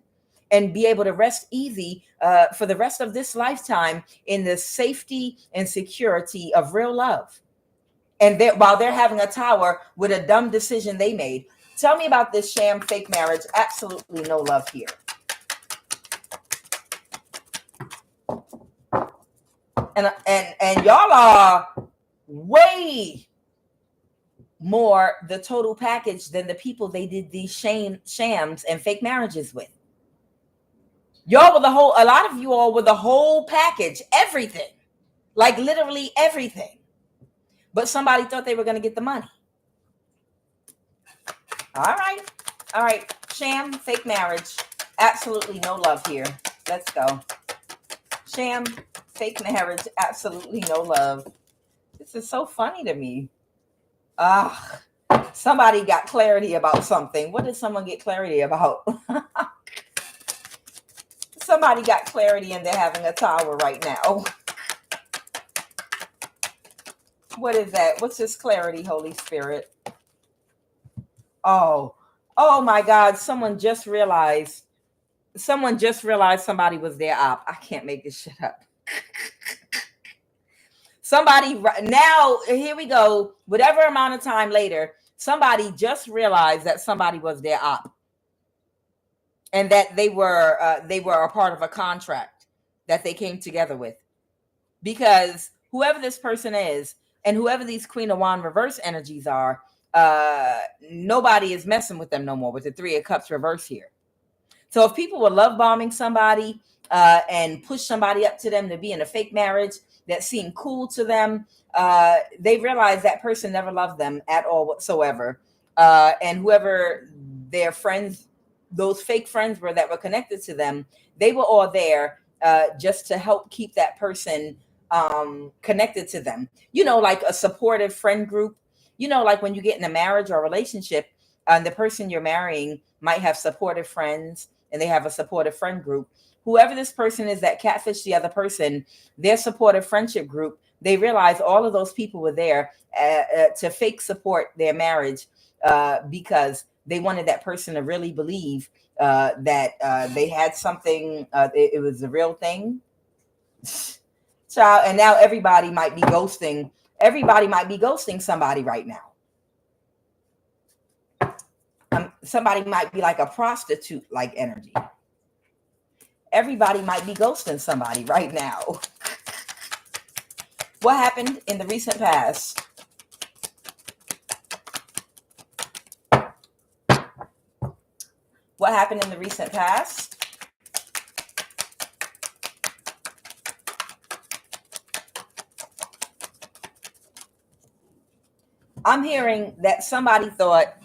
and be able to rest easy for the rest of this lifetime in the safety and security of real love. And while they're having a tower with a dumb decision they made. Tell me about this sham fake marriage. Absolutely no love here. And y'all are way more the total package than the people they did these shams and fake marriages with. Y'all were a lot of you all were the whole package, everything, like literally everything. But somebody thought they were going to get the money. All right. Sham, fake marriage. Absolutely no love here. Let's go. Sham, fake marriage. Absolutely no love. This is so funny to me. Somebody got clarity about something. What did someone get clarity about? Somebody got clarity and they're having a tower right now. What is that? What's this clarity, Holy Spirit? Oh my God. Someone just realized somebody was their op. I can't make this shit up. Somebody, now, here we go. Whatever amount of time later, somebody just realized that somebody was their op. And that they were a part of a contract that they came together with. Because whoever this person is, and whoever these Queen of Wands reverse energies are, nobody is messing with them no more with the Three of Cups reverse here. So if people were love bombing somebody and push somebody up to them to be in a fake marriage that seemed cool to them, they realized that person never loved them at all whatsoever. And whoever their friends, those fake friends were that were connected to them, they were all there just to help keep that person connected to them. You know, like a supportive friend group. You know, like when you get in a marriage or a relationship, and the person you're marrying might have supportive friends, and they have a supportive friend group. Whoever this person is that catfished the other person, their supportive friendship group, they realize all of those people were there to fake support their marriage because they wanted that person to really believe that they had something, it was the real thing. Child, and now everybody might be ghosting. Everybody might be ghosting somebody right now. Somebody might be like a prostitute like energy. Everybody might be ghosting somebody right now. What happened in the recent past? What happened in the recent past? I'm hearing that somebody thought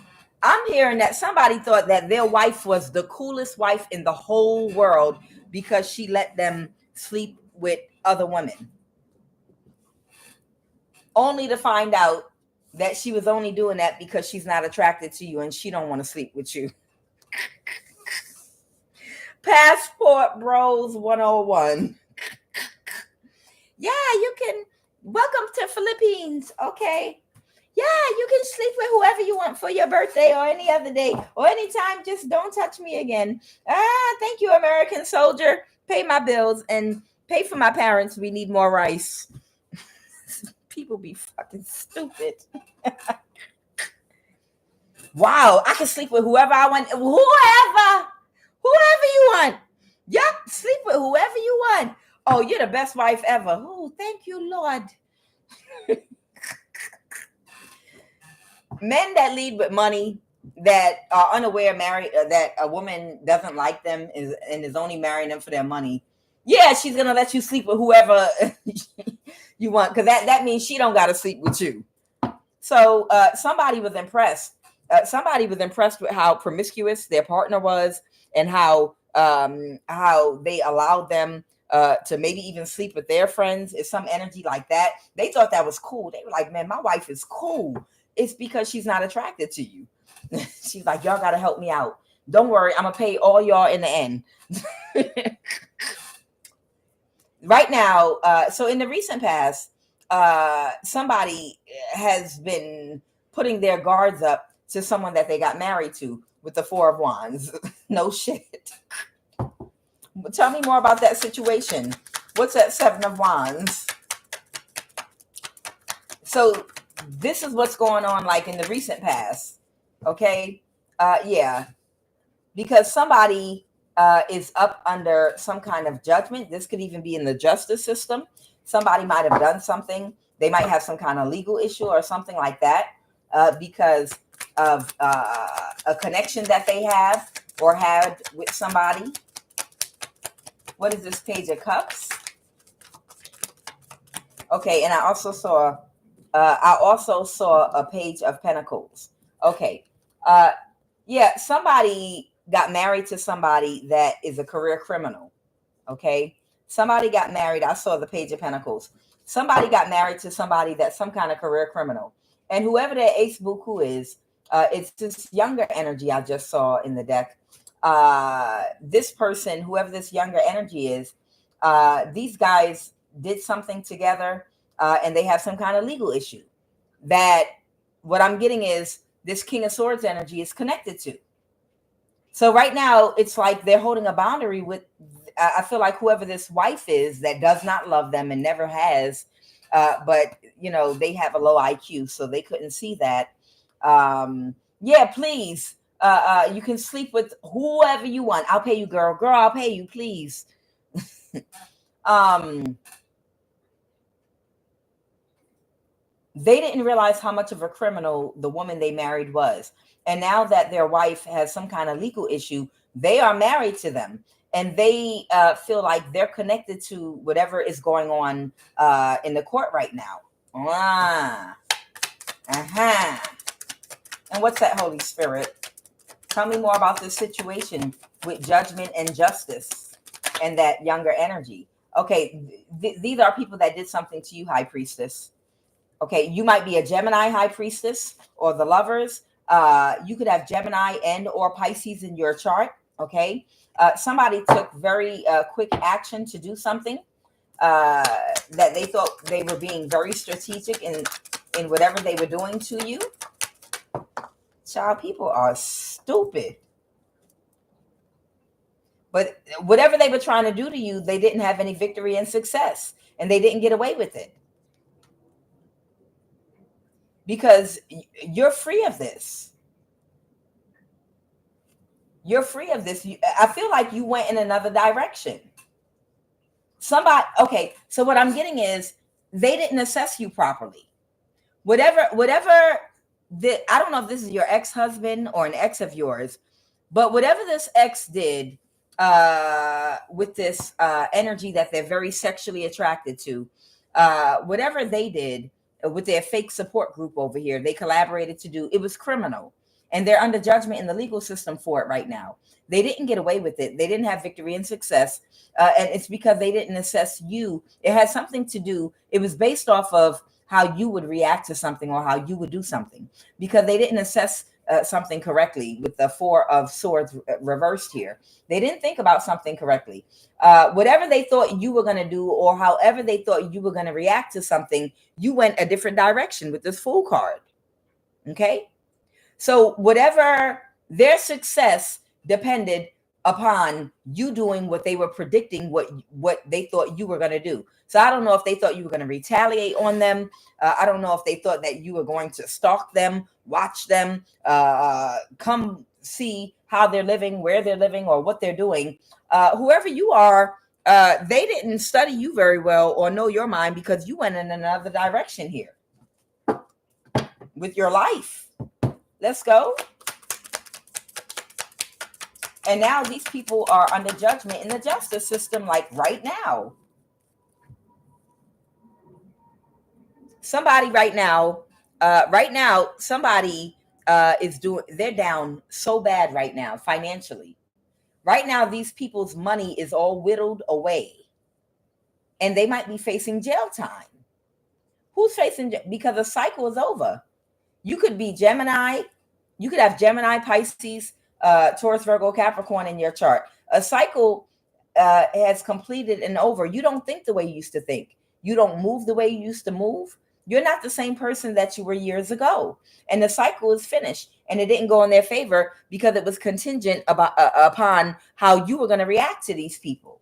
that their wife was the coolest wife in the whole world because she let them sleep with other women. Only to find out that she was only doing that because she's not attracted to you and she don't want to sleep with you. Passport Bros 101. Yeah, you can. Welcome to Philippines. Okay. Yeah, you can sleep with whoever you want for your birthday or any other day or anytime. Just don't touch me again. Thank you, American soldier. Pay my bills and pay for my parents. We need more rice. People be fucking stupid. Wow, I can sleep with whoever I want. Whoever you want. Yep, sleep with whoever you want. Oh, you're the best wife ever. Oh, thank you, Lord. Men that lead with money, that are unaware married, that a woman doesn't like them and is only marrying them for their money. Yeah, she's gonna let you sleep with whoever you want, because that means she don't gotta sleep with you. So somebody was impressed. Somebody was impressed with how promiscuous their partner was, and how they allowed them to maybe even sleep with their friends. It's some energy like that. They thought that was cool. They were like, man, my wife is cool. It's because she's not attracted to you. She's like, y'all got to help me out. Don't worry, I'm going to pay all y'all in the end. Right now, so in the recent past, somebody has been putting their guards up to someone that they got married to with the Four of Wands. No shit. Tell me more about that situation. What's that Seven of Wands? So this is what's going on, like in the recent past. Okay. Yeah. Because somebody is up under some kind of judgment. This could even be in the justice system. Somebody might have done something. They might have some kind of legal issue or something like that because of a connection that they have or had with somebody. What is this Page of Cups? Okay, and I also saw a Page of Pentacles. Okay, yeah, somebody got married to somebody that is a career criminal. Okay, somebody got married. I saw the Page of Pentacles. Somebody got married to somebody that's some kind of career criminal, and whoever that Ace Buku is, it's this younger energy I just saw in the deck. This person, whoever this younger energy is, these guys did something together, and they have some kind of legal issue that what I'm getting is this King of Swords energy is connected to. So right now it's like they're holding a boundary with, I feel like whoever this wife is that does not love them and never has, but you know, they have a low IQ, so they couldn't see that. Yeah, please. You can sleep with whoever you want. I'll pay you, girl. Girl, I'll pay you, please. They didn't realize how much of a criminal the woman they married was. And now that their wife has some kind of legal issue, they are married to them. And they feel like they're connected to whatever is going on in the court right now. And what's that, Holy Spirit? Tell me more about this situation with judgment and justice and that younger energy. Okay, these are people that did something to you, High Priestess. Okay, you might be a Gemini High Priestess or the Lovers. You could have Gemini and or Pisces in your chart. Okay, somebody took very quick action to do something that they thought they were being very strategic in whatever they were doing to you. Child, people are stupid. But whatever they were trying to do to you, they didn't have any victory and success, and they didn't get away with it. Because you're free of this. You're free of this. I feel like you went in another direction. Somebody, okay, so what I'm getting is they didn't assess you properly. Whatever I don't know if this is your ex-husband or an ex of yours, but whatever this ex did with this energy that they're very sexually attracted to, whatever they did with their fake support group over here, they collaborated to do, it was criminal. And they're under judgment in the legal system for it right now. They didn't get away with it. They didn't have victory and success. And it's because they didn't assess you. It had something to do, it was based off of how you would react to something or how you would do something, because they didn't assess something correctly with the Four of Swords reversed here. They didn't think about something correctly. Whatever they thought you were going to do, or however they thought you were going to react to something, you went a different direction with this Fool card. Okay. So whatever their success depended upon you doing what they were predicting, what they thought you were going to do. So I don't know if they thought you were going to retaliate on them. I don't know if they thought that you were going to stalk them, watch them, come see how they're living, where they're living, or what they're doing. Whoever you are, They didn't study you very well or know your mind because you went in another direction here with your life. Let's go. And now these people are under judgment in the justice system, like right now. Somebody right now, somebody they're down so bad right now financially. Right now, these people's money is all whittled away and they might be facing jail time. Who's facing? Because the cycle is over. You could be Gemini. You could have Gemini, Pisces, Taurus, Virgo, Capricorn in your chart. A cycle has completed and over. You don't think the way you used to think. You don't move the way you used to move. You're not the same person that you were years ago. And the cycle is finished. And it didn't go in their favor because it was contingent upon how you were going to react to these people.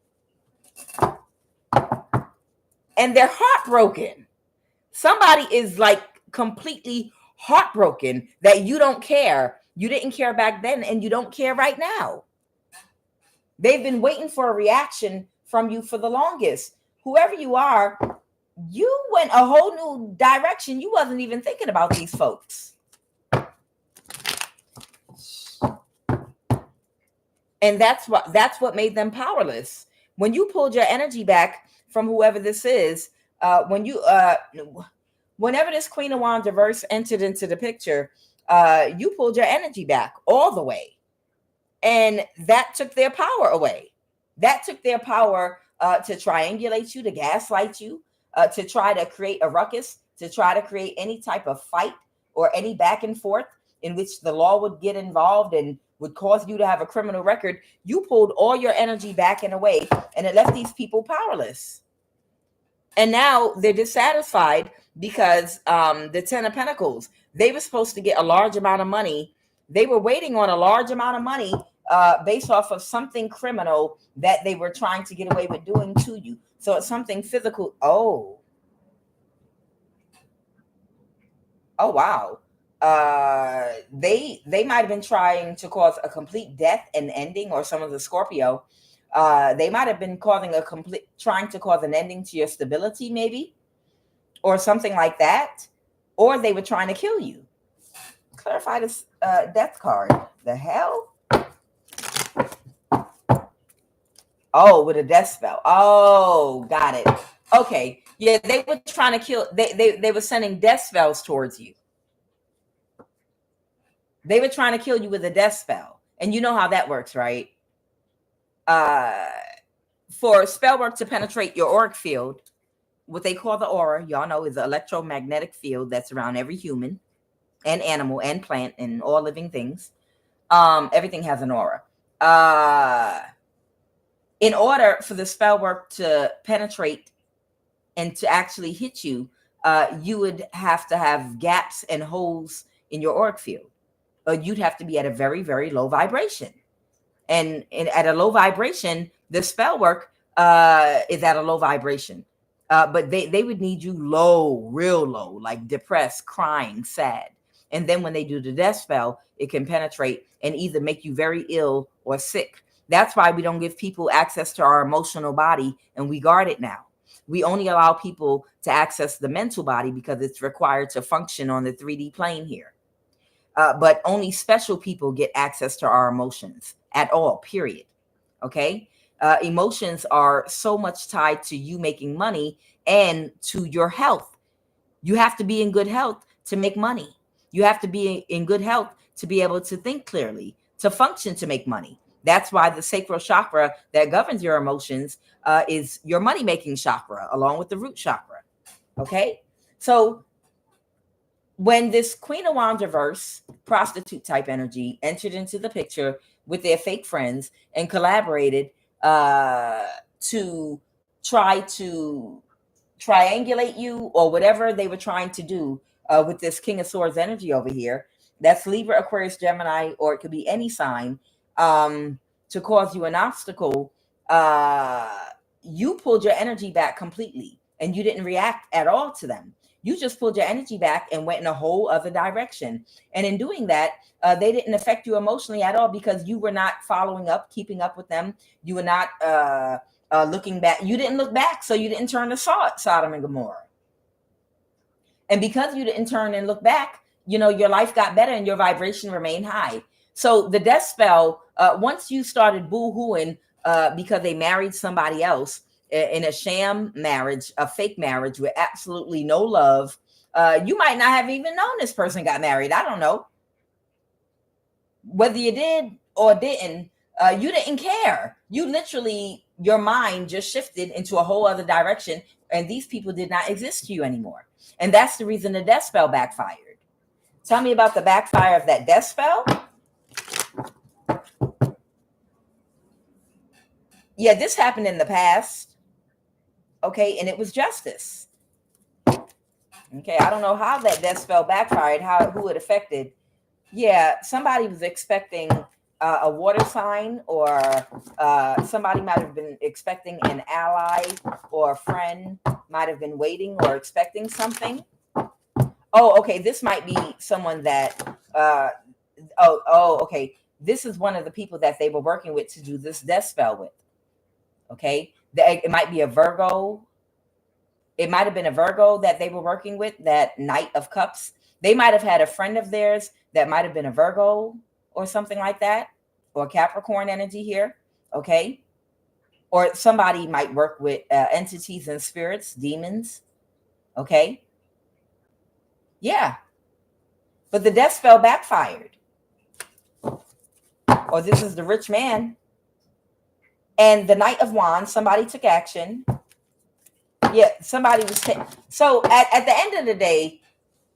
And they're heartbroken. Somebody is like completely heartbroken that you don't care. You didn't care back then and you don't care right now. They've been waiting for a reaction from you for the longest. Whoever you are, you went a whole new direction. You wasn't even thinking about these folks. And that's what made them powerless. When you pulled your energy back from whoever this is, whenever this Queen of Wands reverse entered into the picture, you pulled your energy back all the way. And that took their power away. That took their power to triangulate you, to gaslight you, to try to create a ruckus, to try to create any type of fight or any back and forth in which the law would get involved and would cause you to have a criminal record. You pulled all your energy back and away, and it left these people powerless. And now they're dissatisfied because the 10 of Pentacles, they were supposed to get a large amount of money. They were waiting on a large amount of money based off of something criminal that they were trying to get away with doing to you. So it's something physical. Oh, wow. They might have been trying to cause a complete death and ending, or some of the Scorpio. They might have been trying to cause an ending to your stability, maybe, or something like that. Or they were trying to kill you. Clarify this death card. The hell? Oh, with a death spell. Oh, got it. Okay. Yeah, they were trying to kill. They were sending death spells towards you. They were trying to kill you with a death spell. And you know how that works, right? For spell work to penetrate your auric field, what they call the aura, y'all know, is the electromagnetic field that's around every human and animal and plant and all living things. Everything has an aura. In order for the spell work to penetrate and to actually hit you, you would have to have gaps and holes in your auric field. You'd have to be at a very, very low vibration. And at a low vibration, the spell work is at a low vibration. But they would need you low, real low, like depressed, crying, sad. And then when they do the death spell, it can penetrate and either make you very ill or sick. That's why we don't give people access to our emotional body, and we guard it now. We only allow people to access the mental body because it's required to function on the 3D plane here. But only special people get access to our emotions at all, period. Okay? Emotions are so much tied to you making money and to your health. You have to be in good health to make money. You have to be in good health to be able to think clearly, to function, to make money. That's why the sacral chakra that governs your emotions is your money-making chakra, along with the root chakra. Okay? So when this Queen of Wands reverse, prostitute type energy, entered into the picture with their fake friends and collaborated to try to triangulate you or whatever they were trying to do with this King of Swords energy over here, that's Libra, Aquarius, Gemini, or it could be any sign, to cause you an obstacle, you pulled your energy back completely and you didn't react at all to them. You just pulled your energy back and went in a whole other direction. And in doing that, they didn't affect you emotionally at all because you were not following up, keeping up with them. You were not looking back. You didn't look back, so you didn't turn to Sodom and Gomorrah. And because you didn't turn and look back, your life got better and your vibration remained high. So the death spell, once you started boo-hooing because they married somebody else in a sham marriage, a fake marriage with absolutely no love, you might not have even known this person got married. I don't know. Whether you did or didn't, you didn't care. You literally, your mind just shifted into a whole other direction, and these people did not exist to you anymore. And that's the reason the death spell backfired. Tell me about the backfire of that death spell. Yeah, this happened in the past. Okay, and it was justice. Okay, I don't know how that death spell backfired, who it affected. Yeah, somebody was expecting a water sign, or somebody might have been expecting an ally, or a friend might have been waiting or expecting something. Oh, okay, this might be someone that, okay, this is one of the people that they were working with to do this death spell with. Okay, it might be a Virgo. It might have been a Virgo that they were working with, that Knight of Cups. They might have had a friend of theirs that might have been a Virgo or something like that, or Capricorn energy here. Okay, or somebody might work with entities and spirits, demons. Okay, yeah, but the death spell backfired. Or this is the rich man and the Knight of Wands. Somebody took action. Yeah, somebody was so at the end of the day,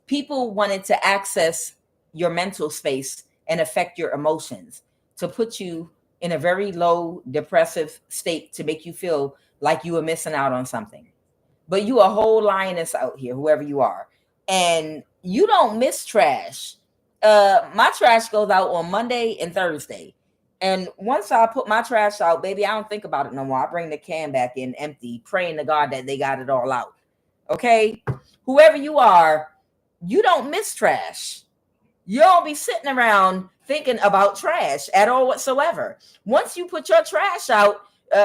people wanted to access your mental space and affect your emotions, to put you in a very low depressive state, to make you feel like you were missing out on something. But you a whole lioness out here, whoever you are, and you don't miss trash. My trash goes out on Monday and Thursday. And once I put my trash out, baby, I don't think about it no more. I bring the can back in empty, praying to God that they got it all out. Okay? Whoever you are, you don't miss trash. You don't be sitting around thinking about trash at all whatsoever. Once you put your trash out,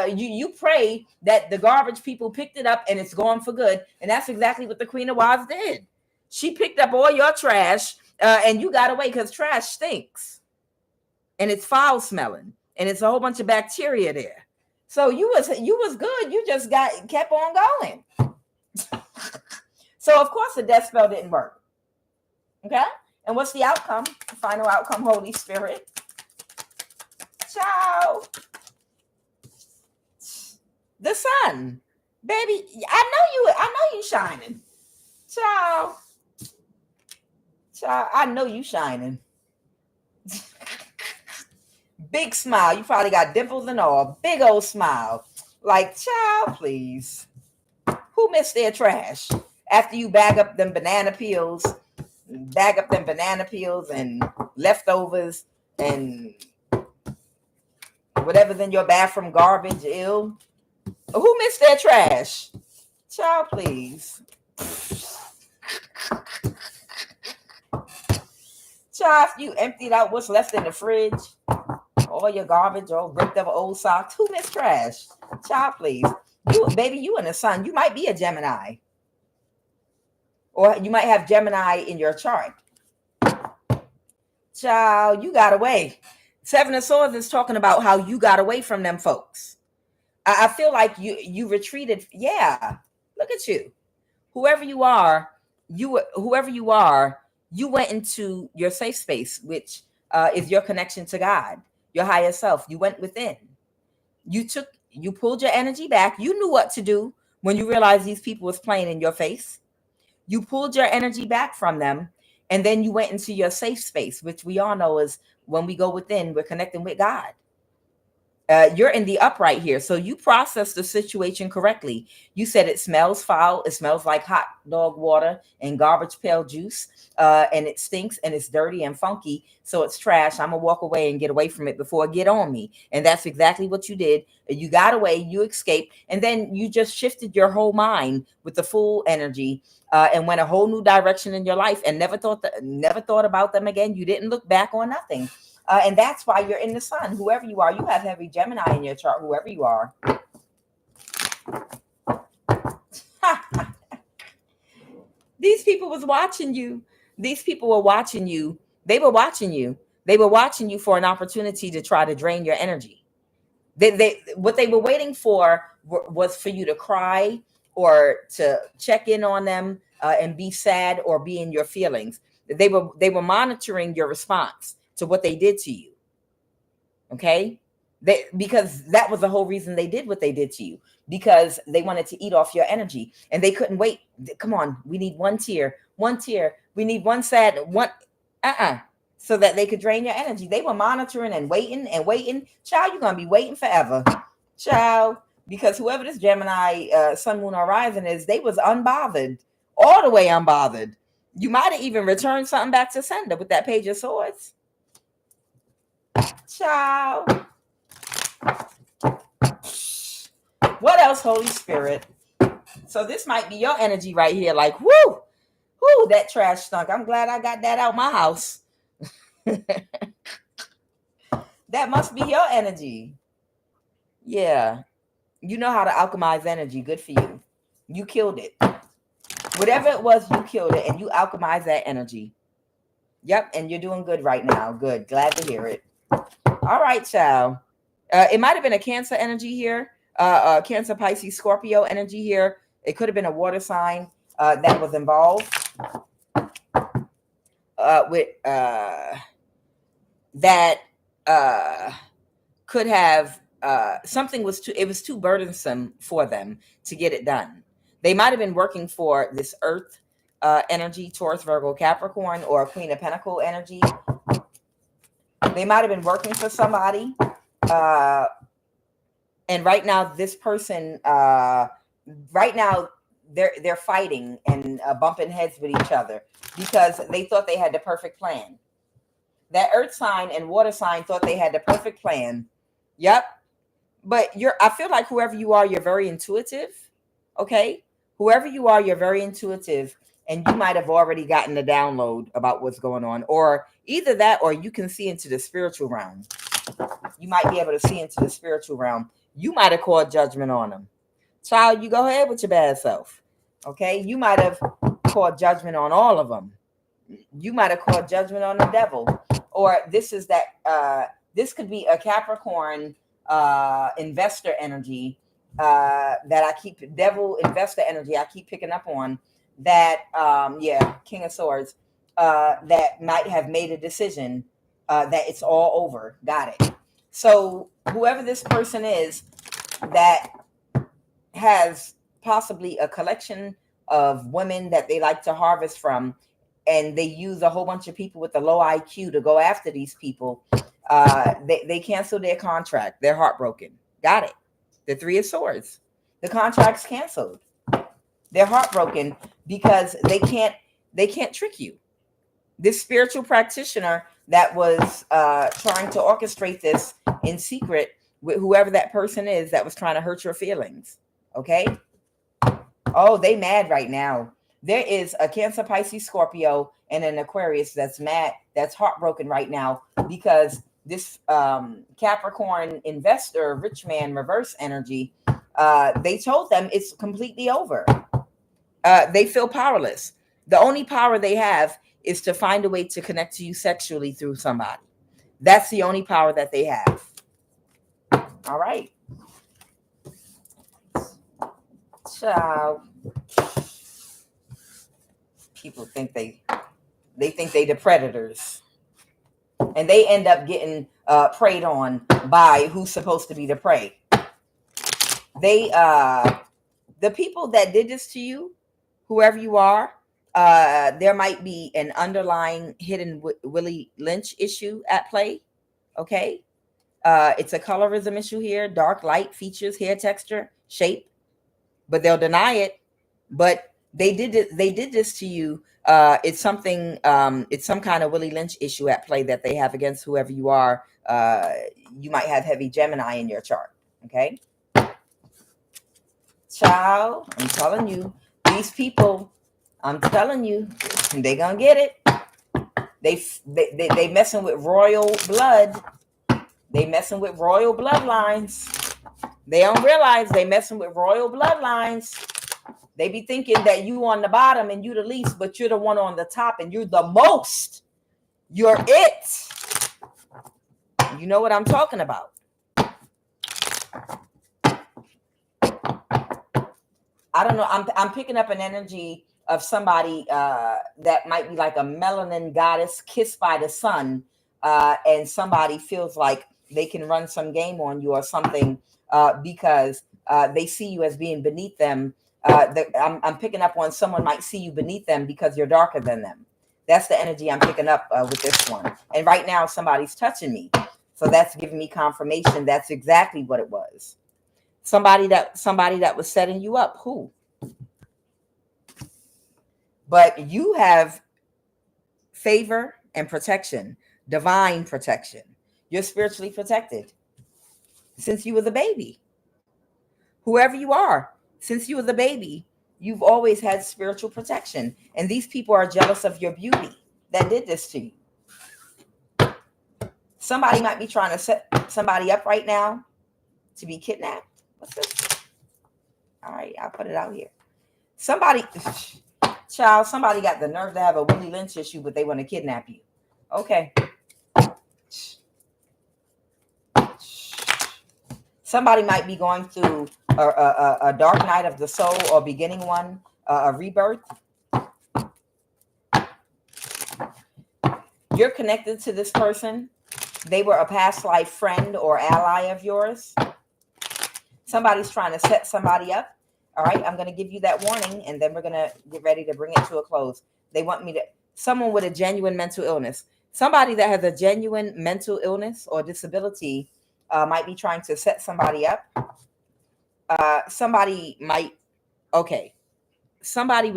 you pray that the garbage people picked it up and it's gone for good. And that's exactly what the Queen of Wands did. She picked up all your trash and you got away, because trash stinks. And it's foul smelling, and it's a whole bunch of bacteria there. So you was good. You just kept on going. So of course the death spell didn't work. Okay, and what's the outcome? The final outcome, Holy Spirit. Ciao. The sun, baby. I know you shining. Ciao. Ciao. I know you shining. Big smile. You probably got dimples and all. Big old smile. Like, child, please. Who missed their trash? After you bag up them banana peels and leftovers and whatever's in your bathroom, garbage, ill. Who missed their trash? Child, please. Child, you emptied out what's left in the fridge. All your garbage, all ripped up old socks. Who missed trash? Child, please. You in the sun. You might be a Gemini. Or you might have Gemini in your chart. Child, you got away. Seven of Swords is talking about how you got away from them folks. I feel like you retreated. Yeah, look at you. Whoever you are, you went into your safe space, which is your connection to God, your higher self. You went within. You pulled your energy back. You knew what to do when you realized these people was playing in your face. You pulled your energy back from them, and then you went into your safe space, which we all know is when we go within, we're connecting with God. You're in the upright here. So you processed the situation correctly. You said it smells foul. It smells like hot dog water and garbage pail juice. And it stinks and it's dirty and funky. So it's trash. I'm going to walk away and get away from it before it get on me. And that's exactly what you did. You got away, you escaped, and then you just shifted your whole mind with the full energy and went a whole new direction in your life and never thought about them again. You didn't look back on nothing. And that's why you're in the sun. Whoever you are, you have heavy Gemini in your chart, whoever you are. These people was watching you. These people were watching you. They were watching you. They were watching you for an opportunity to try to drain your energy. What they were waiting for was for you to cry or to check in on them and be sad or be in your feelings. They were monitoring your response to what they did to you. Okay? Because that was the whole reason they did what they did to you, because they wanted to eat off your energy and they couldn't wait. Come on, we need one tear. We need one sad one. So that they could drain your energy. They were monitoring and waiting and waiting. Child, you're gonna be waiting forever, child, because whoever this Gemini Sun, Moon, or Rising is, they was unbothered, all the way unbothered. You might have even returned something back to sender with that Page of Swords, child. What else, Holy Spirit? So this might be your energy right here. Like, whoo, that trash stunk. I'm glad I got that out my house. That must be your energy. Yeah. You know how to alchemize energy. Good for you. You killed it. Whatever it was, you killed it and you alchemized that energy. Yep. And you're doing good right now. Good. Glad to hear it. All right, child. It might have been a Cancer energy here. Cancer, Pisces, Scorpio energy here. It could have been a water sign that was involved with that could have something was too burdensome for them to get it done. They might have been working for this Earth energy, Taurus, Virgo, Capricorn, or Queen of Pentacle energy. They might have been working for somebody. And right now, this person, right now, they're fighting and bumping heads with each other because they thought they had the perfect plan. That Earth sign and water sign thought they had the perfect plan. Yep. But I feel like whoever you are, you're very intuitive. Okay. Whoever you are, you're very intuitive. And you might have already gotten the download about what's going on. Or either that, or you can see into the spiritual realm. You might be able to see into the spiritual realm. You might have called judgment on them. Child, you go ahead with your bad self. Okay. You might have called judgment on all of them. You might have called judgment on the devil. Or this could be a Capricorn investor energy that I keep, devil investor energy I keep picking up on that, King of Swords, that might have made a decision that it's all over. Got it. So whoever this person is that has possibly a collection of women that they like to harvest from, and they use a whole bunch of people with a low IQ to go after these people, they cancel their contract. They're heartbroken. Got it. The Three of Swords. The contract's canceled. They're heartbroken because they can't trick you. This spiritual practitioner that was trying to orchestrate this in secret with whoever that person is that was trying to hurt your feelings. Okay? Oh, they mad right now. There is a Cancer, Pisces, Scorpio, and an Aquarius that's mad, that's heartbroken right now because this Capricorn investor, rich man, reverse energy, they told them it's completely over. They feel powerless. The only power they have is to find a way to connect to you sexually through somebody. That's the only power that they have. All right. Ciao. People think they think they the predators, and they end up getting preyed on by who's supposed to be the prey. They the people that did this to you, whoever you are, there might be an underlying hidden Willie Lynch issue at play. Okay, it's a colorism issue here: dark, light, features, hair texture, shape. But they'll deny it. But they did this to you. It's something. It's some kind of Willie Lynch issue at play that they have against whoever you are. You might have heavy Gemini in your chart. Okay, child. I'm telling you, these people. I'm telling you, they gonna get it. They messing with royal blood. They messing with royal bloodlines. They don't realize they messing with royal bloodlines. They be thinking that you on the bottom and you the least, but you're the one on the top and you're the most. You're it. You know what I'm talking about. I don't know. I'm picking up an energy of somebody that might be like a melanin goddess kissed by the sun, and somebody feels like they can run some game on you or something because they see you as being beneath them. I'm picking up on someone might see you beneath them because you're darker than them. That's the energy I'm picking up with this one. And right now somebody's touching me. So that's giving me confirmation that's exactly what it was. Somebody that was setting you up. Who? But you have favor and protection, divine protection. You're spiritually protected since you were the baby. Whoever you are, since you were the baby, you've always had spiritual protection. And these people are jealous of your beauty that did this to you. Somebody might be trying to set somebody up right now to be kidnapped. What's this? All right, I'll put it out here. Somebody got the nerve to have a Willie Lynch issue, but they want to kidnap you. Okay. Somebody might be going through a dark night of the soul or beginning one, a rebirth. You're connected to this person. They were a past life friend or ally of yours. Somebody's trying to set somebody up. All right, I'm going to give you that warning, and then we're going to get ready to bring it to a close. They want me to, someone with a genuine mental illness. Somebody that has a genuine mental illness or disability might be trying to set somebody up. Somebody with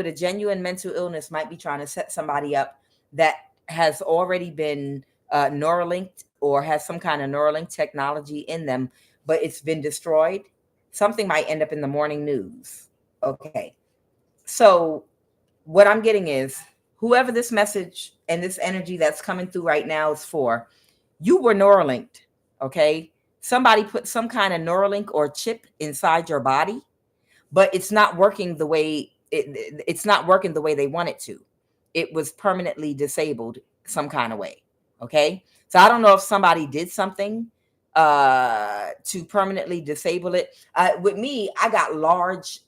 a genuine mental illness might be trying to set somebody up that has already been neuralinked or has some kind of neuralink technology in them, but it's been destroyed. Something might end up in the morning news. Okay. So what I'm getting is whoever this message and this energy that's coming through right now is for, you were neuralinked. Okay. Somebody put some kind of neuralink or chip inside your body, but it's not working the way it's not working the way they want it to. It was permanently disabled some kind of way. Okay. So I don't know if somebody did something to permanently disable it. With me, I got large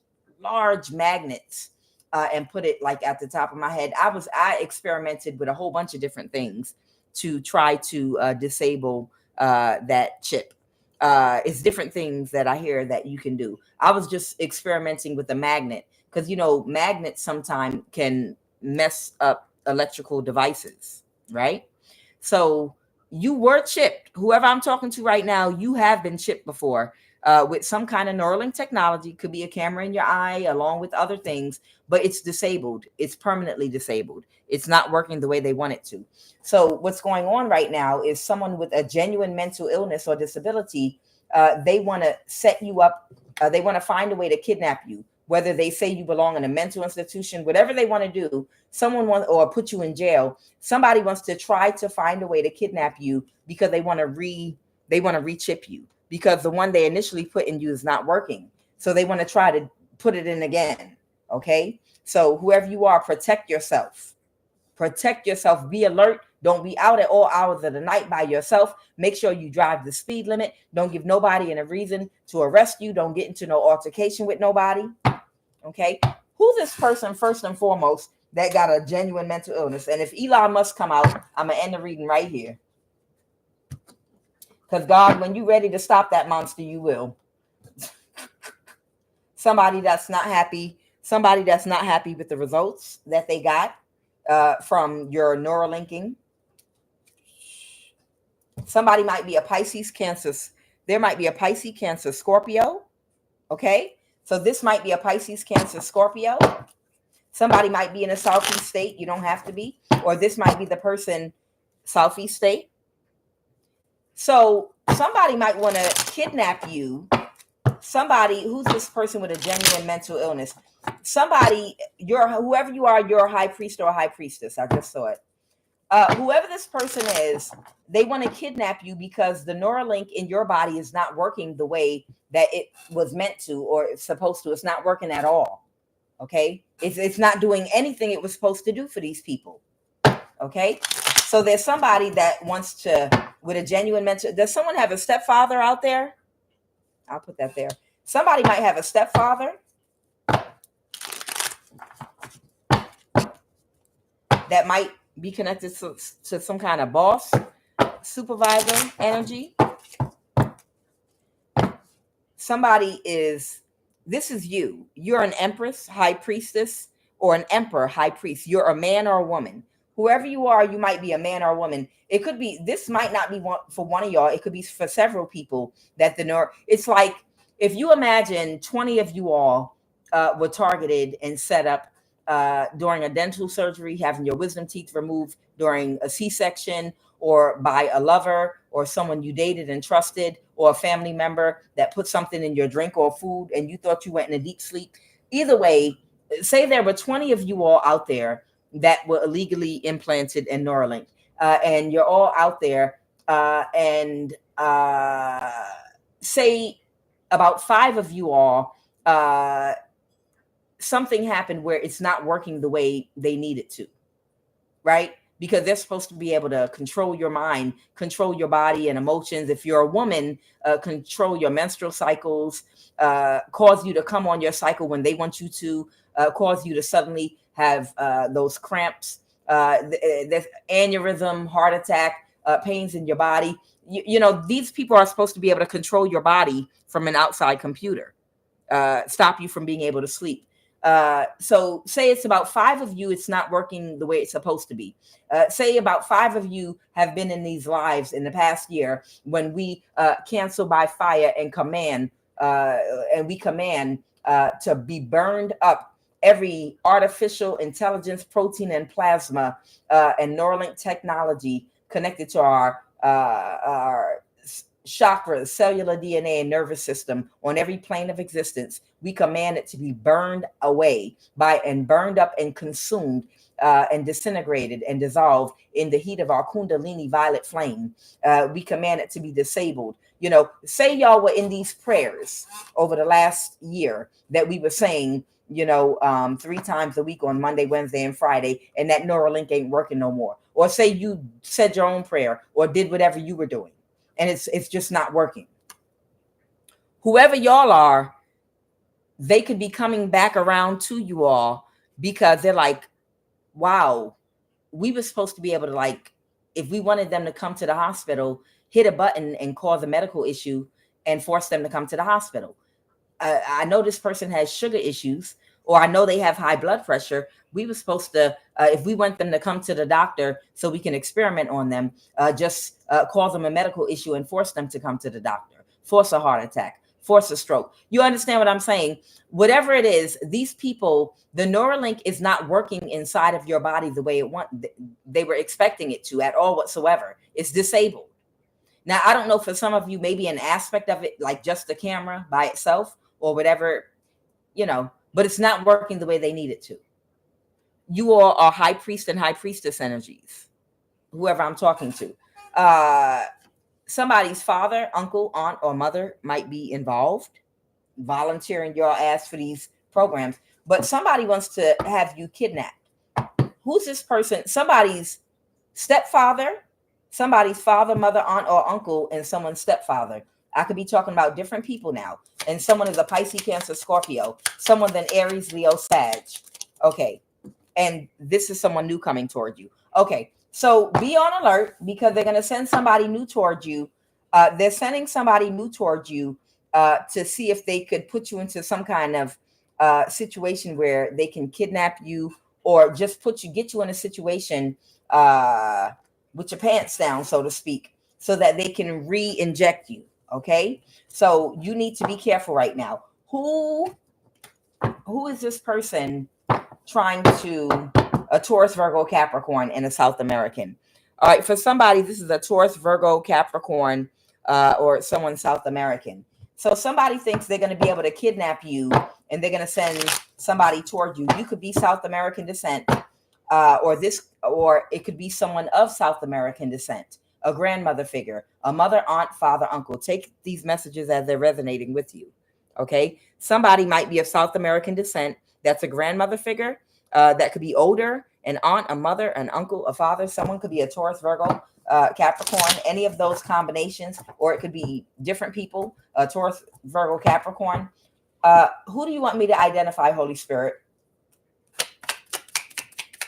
magnets and put it like at the top of my head. I experimented with a whole bunch of different things to try to disable that chip. It's different things that I hear that you can do. I was just experimenting with the magnet because, you know, magnets sometimes can mess up electrical devices, right? So you were chipped. Whoever I'm talking to right now, you have been chipped before with some kind of Neuralink technology. Could be a camera in your eye along with other things, but it's disabled. It's permanently disabled. It's not working the way they want it to. So what's going on right now is someone with a genuine mental illness or disability, they want to set you up. They want to find a way to kidnap you, whether they say you belong in a mental institution, whatever they want to do. Someone wants, or put you in jail. Somebody wants to try to find a way to kidnap you because they want to re-chip you because the one they initially put in you is not working. So they want to try to put it in again. Okay. So whoever you are, protect yourself. Protect yourself. Be alert. Don't be out at all hours of the night by yourself. Make sure you drive the speed limit. Don't give nobody a reason to arrest you. Don't get into no altercation with nobody. Okay. Who's this person first and foremost that got a genuine mental illness? And if Elon Musk come out, I'm going to end the reading right here. Because God, when you're ready to stop that monster, you will. Somebody that's not happy with the results that they got from your neurolinking. Somebody might be a Pisces, Cancer. There might be a Pisces, Cancer, Scorpio. Okay. So this might be a Pisces, Cancer, Scorpio. Somebody might be in a Southeast state. You don't have to be. Or this might be the person, Southeast state. So somebody might want to kidnap you. Somebody, who's this person with a genuine mental illness? Somebody, whoever you are, you're a high priest or a high priestess. I just saw it. Whoever this person is, they want to kidnap you because the Neuralink in your body is not working the way that it was meant to, or it's supposed to. It's not working at all. Okay. It's not doing anything it was supposed to do for these people. Okay. So there's somebody that wants to, with a genuine mentor. Does someone have a stepfather out there? I'll put that there. Somebody might have a stepfather that might be connected to some kind of boss, supervisor energy. Somebody is, this is you. You're an empress, high priestess, or an emperor, high priest. You're a man or a woman. Whoever you are, you might be a man or a woman. It could be, this might not be one for one of y'all. It could be for several people that it's like, if you imagine 20 of you all were targeted and set up during a dental surgery, having your wisdom teeth removed during a C-section, or by a lover or someone you dated and trusted, or a family member that put something in your drink or food and you thought you went in a deep sleep. Either way, say there were 20 of you all out there that were illegally implanted in Neuralink, and you're all out there, and say about 5 of you all, something happened where it's not working the way they need it to, right? Because they're supposed to be able to control your mind, control your body and emotions. If you're a woman, control your menstrual cycles, cause you to come on your cycle when they want you to, cause you to suddenly have those cramps, there's aneurysm, heart attack, pains in your body. You know, these people are supposed to be able to control your body from an outside computer, stop you from being able to sleep. So say it's about 5 of you, it's not working the way it's supposed to be. Say about 5 of you have been in these lives in the past year when we cancel by fire and command, and we command to be burned up every artificial intelligence, protein and plasma, and Neuralink technology connected to our chakras, cellular DNA, and nervous system on every plane of existence. We command it to be burned away and burned up and consumed and disintegrated and dissolved in the heat of our Kundalini violet flame. We command it to be disabled. You know, say y'all were in these prayers over the last year that we were saying, you know, 3 times a week on Monday, Wednesday, and Friday, and that Neuralink ain't working no more. Or say you said your own prayer or did whatever you were doing, and it's just not working. Whoever y'all are, they could be coming back around to you all because they're like, wow, we were supposed to be able to, like, if we wanted them to come to the hospital, hit a button and cause a medical issue and force them to come to the hospital. I know this person has sugar issues, or I know they have high blood pressure. We were supposed to, if we want them to come to the doctor so we can experiment on them, just cause them a medical issue and force them to come to the doctor, force a heart attack, force a stroke. You understand what I'm saying? Whatever it is, these people, the Neuralink is not working inside of your body the way they were expecting it to at all whatsoever. It's disabled. Now, I don't know, for some of you, maybe an aspect of it, like just the camera by itself or whatever, you know, but it's not working the way they need it to. You all are high priest and high priestess energies, whoever I'm talking to. Somebody's father, uncle, aunt, or mother might be involved, volunteering your ass for these programs, but somebody wants to have you kidnapped. Who's this person? Somebody's stepfather, somebody's father, mother, aunt, or uncle, and someone's stepfather. I could be talking about different people now. And someone is a Pisces, Cancer, Scorpio. Someone then Aries, Leo, Sag. Okay. And this is someone new coming toward you. Okay. So be on alert because they're going to send somebody new toward you. They're sending somebody new toward you to see if they could put you into some kind of situation where they can kidnap you or just get you in a situation with your pants down, so to speak, so that they can re-inject you. Okay, so you need to be careful right now. Who is this person trying to, a Taurus, Virgo, Capricorn, and a South American? All right, for somebody, this is a Taurus, Virgo, Capricorn, or someone South American. So somebody thinks they're going to be able to kidnap you and they're going to send somebody toward you. You could be South American descent, or it could be someone of South American descent. a grandmother figure, a mother, aunt, father, uncle. Take these messages as they're resonating with you. Okay. Somebody might be of South American descent. That's a grandmother figure. That could be older, an aunt, a mother, an uncle, a father. Someone could be a Taurus, Virgo, Capricorn, any of those combinations, or it could be different people, Taurus, Virgo, Capricorn. Who do you want me to identify, Holy Spirit?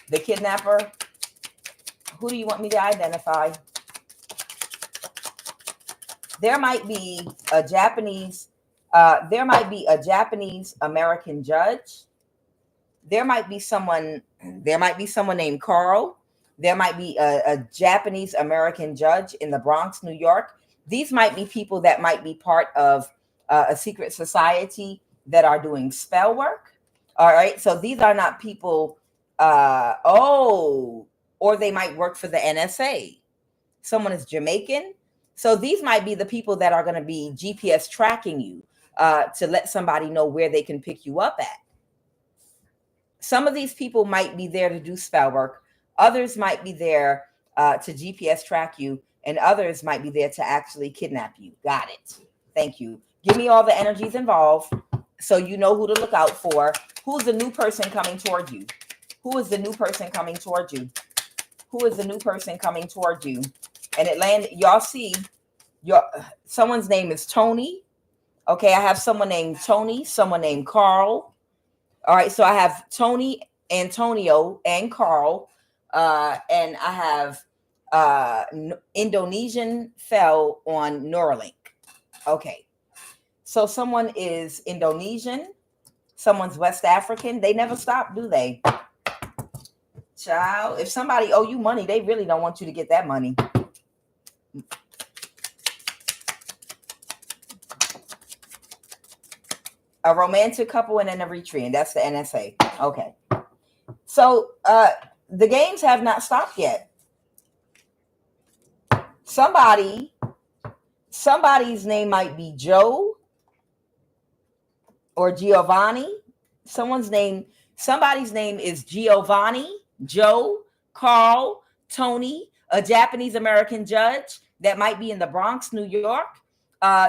The kidnapper? Who do you want me to identify? There might be a Japanese, American judge. There might be someone named Carl. There might be a Japanese American judge in the Bronx, New York. These might be people that might be part of a secret society that are doing spell work. All right. So these are not people, or they might work for the NSA. Someone is Jamaican. So these might be the people that are going to be GPS tracking you to let somebody know where they can pick you up at. Some of these people might be there to do spell work. Others might be there to GPS track you, and others might be there to actually kidnap you. Got it. Thank you. Give me all the energies involved so you know who to look out for. Who's the new person coming toward you? Who is the new person coming toward you? Who is the new person coming toward you? And it landed, y'all see, someone's name is Tony. Okay, I have someone named Tony, someone named Carl. All right, so I have Tony, Antonio, and Carl. And I have Indonesian fell on Neuralink. Okay, so someone is Indonesian, someone's West African. They never stop, do they? Child, if somebody owe you money, they really don't want you to get that money. A romantic couple and an Eritrean. That's the NSA. Okay. So the games have not stopped yet. Somebody's name might be Joe or Giovanni. Somebody's name is Giovanni, Joe, Carl, Tony, a Japanese American judge that might be in the Bronx, New York.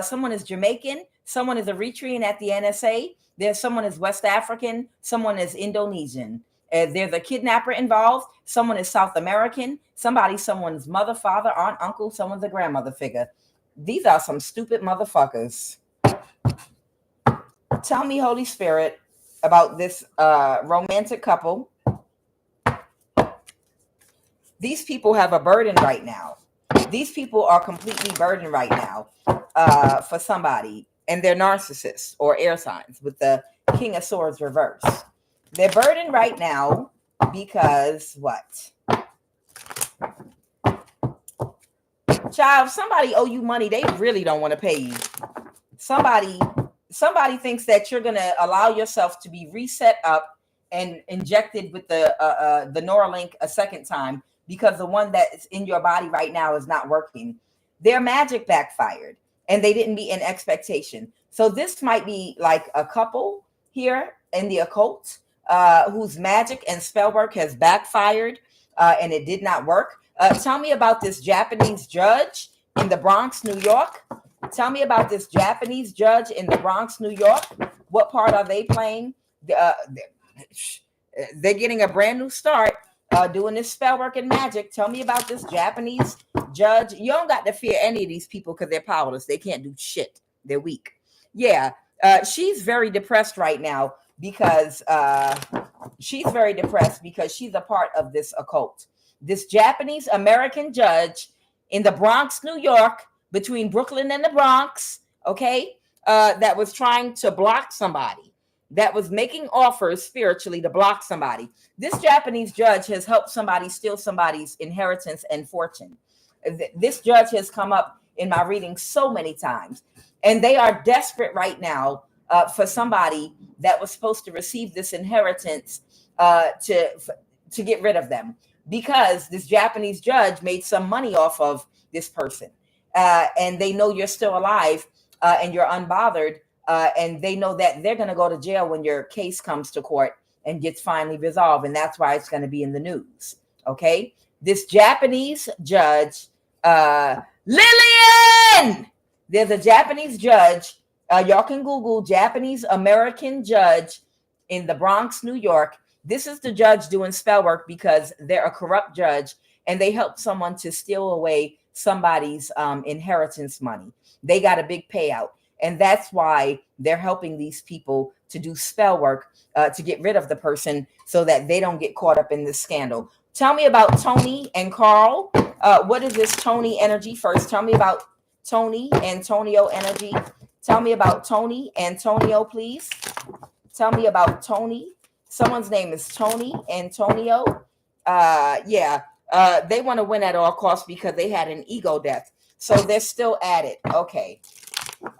Someone is Jamaican. Someone is Eritrean at the NSA. There's someone is West African. Someone is Indonesian. There's a kidnapper involved. Someone is South American. Someone's mother, father, aunt, uncle. Someone's a grandmother figure. These are some stupid motherfuckers. Tell me, Holy Spirit, about this romantic couple. These people have a burden right now. These people are completely burdened right now for somebody. And they're narcissists or air signs with the King of Swords reverse. They're burdened right now because what? Child, somebody owe you money. They really don't want to pay you. Somebody thinks that you're going to allow yourself to be reset up and injected with the Neuralink a second time because the one that's in your body right now is not working. Their magic backfired. And they didn't meet an expectation. So this might be like a couple here in the occult whose magic and spell work has backfired and it did not work. Tell me about this Japanese judge in the Bronx, New York. Tell me about this Japanese judge in the Bronx, New York. What part are they playing? They're getting a brand new start doing this spell work and magic. Tell me about this Japanese judge. You don't got to fear any of these people because they're powerless. They can't do shit. They're weak. Yeah. She's very depressed right now because she's a part of this occult. This Japanese American judge in the Bronx, New York, between Brooklyn and the Bronx, okay, that was trying to block somebody, that was making offers spiritually to block somebody. This Japanese judge has helped somebody steal somebody's inheritance and fortune. This judge has come up in my reading so many times, and they are desperate right now for somebody that was supposed to receive this inheritance to get rid of them, because this Japanese judge made some money off of this person, and they know you're still alive and you're unbothered, and they know that they're going to go to jail when your case comes to court and gets finally resolved, and that's why it's going to be in the news. Okay, this Japanese judge Lillian! There's a Japanese judge. Y'all can Google Japanese American judge in the Bronx, New York. This is the judge doing spell work because they're a corrupt judge and they help someone to steal away somebody's inheritance money. They got a big payout. And that's why they're helping these people to do spell work to get rid of the person so that they don't get caught up in this scandal. Tell me about Tony and Carl. What is this Tony energy first? Tell me about Tony, Antonio energy. Tell me about Tony, Antonio, please. Tell me about Tony. Someone's name is Tony, Antonio. They want to win at all costs because they had an ego death. So they're still at it. Okay.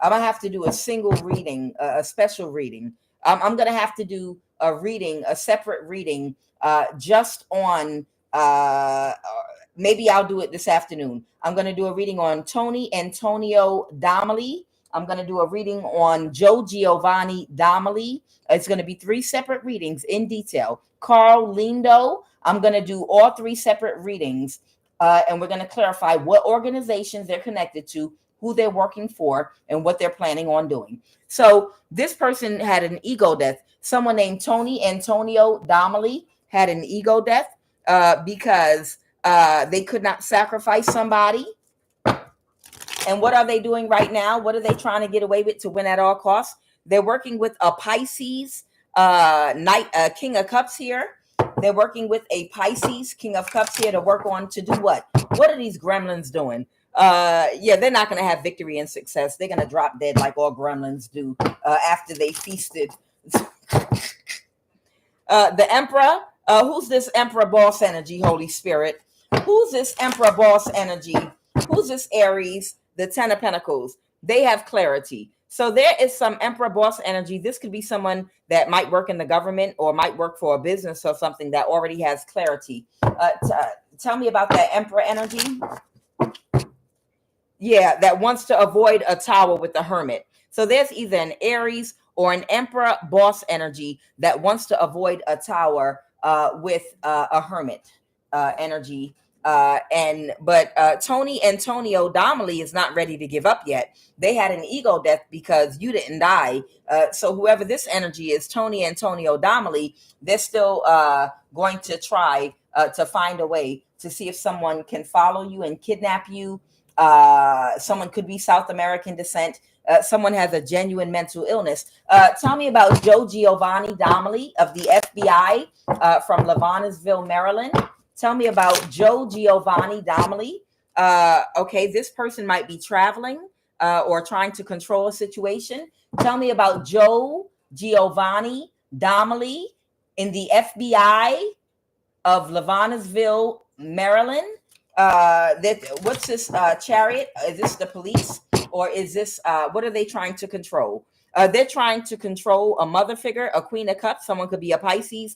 I'm going to have to do a single reading, a special reading. I'm going to have to do a reading, a separate reading just on, maybe I'll do it this afternoon. I'm going to do a reading on Tony Antonio Donnelly. I'm going to do a reading on Joe Giovanni Donnelly. It's going to be 3 separate readings in detail. Carl Lindo, I'm going to do all 3 separate readings. And we're going to clarify what organizations they're connected to, who they're working for, and what they're planning on doing. So this person had an ego death. Someone named Tony Antonio Donnelly had an ego death because they could not sacrifice somebody. And what are they doing right now? What are they trying to get away with to win at all costs? They're working with a Pisces King of Cups here. They're working with a Pisces King of Cups here to work on to do what? What are these gremlins doing? They're not going to have victory and success. They're going to drop dead like all gremlins do after they feasted. The Emperor. Who's this Emperor boss energy, Holy Spirit? Who's this Emperor boss energy? Who's this Aries? The 10 of Pentacles. They have clarity. So there is some Emperor boss energy. This could be someone that might work in the government or might work for a business or something that already has clarity. Tell me about that Emperor energy. Yeah, that wants to avoid a tower with the Hermit. So there's either an Aries or an Emperor boss energy that wants to avoid a tower with a Hermit energy. But Tony Antonio Donnelly is not ready to give up yet. They had an ego death because you didn't die. So whoever this energy is, Tony Antonio Donnelly, they're still going to try to find a way to see if someone can follow you and kidnap you. Someone could be South American descent. Someone has a genuine mental illness. Tell me about Joe Giovanni Donnelly of the FBI from Levantsville, Maryland. Tell me about Joe Giovanni Donnelly. Okay, this person might be traveling or trying to control a situation. Tell me about Joe Giovanni Donnelly in the FBI of Levantsville, Maryland. What's this chariot? Is this the police? Or is this, what are they trying to control? They're trying to control a mother figure, a Queen of Cups. Someone could be a Pisces,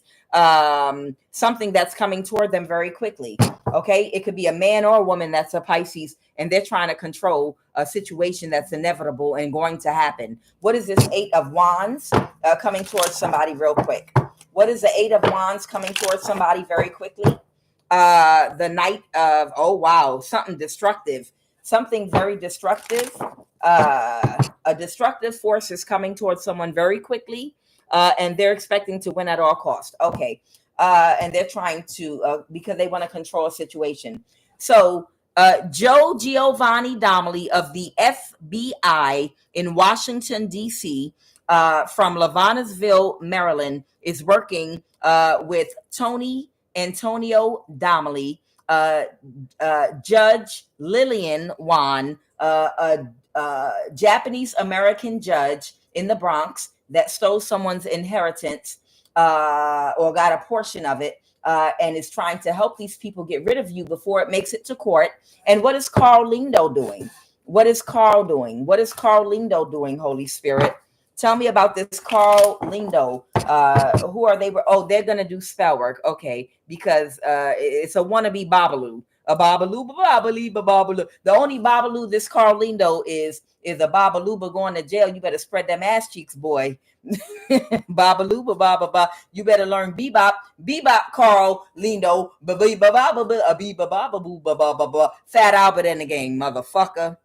something that's coming toward them very quickly. Okay, it could be a man or a woman that's a Pisces, and they're trying to control a situation that's inevitable and going to happen. What is this 8 of Wands coming towards somebody real quick? What is the 8 of Wands coming towards somebody very quickly? The Knight of, oh wow, something destructive. Something very destructive. A destructive force is coming towards someone very quickly, and they're expecting to win at all costs. Okay. And they're trying to, because they want to control a situation. So Joe Giovanni Donnelly of the FBI in Washington, D.C., from Levantsville, Maryland, is working with Tony Antonio Donnelly, Judge Lillian Wan, a Japanese American judge in the Bronx that stole someone's inheritance or got a portion of it, and is trying to help these people get rid of you before it makes it to court. And what is Carl Lindo doing? What is Carl doing? What is Carl Lindo doing, Holy Spirit? Tell me about this Carl Lindo. Who are they? Oh, they're going to do spell work. Okay, because it's a wannabe Babalu. A babaloo, babalee, babaloo. The only babaloo this Carl Lindo is a babaloo going to jail. You better spread them ass cheeks, boy. Babaloo, bababa. You better learn bebop, Carl Lindo, Fat Albert in the game, motherfucker.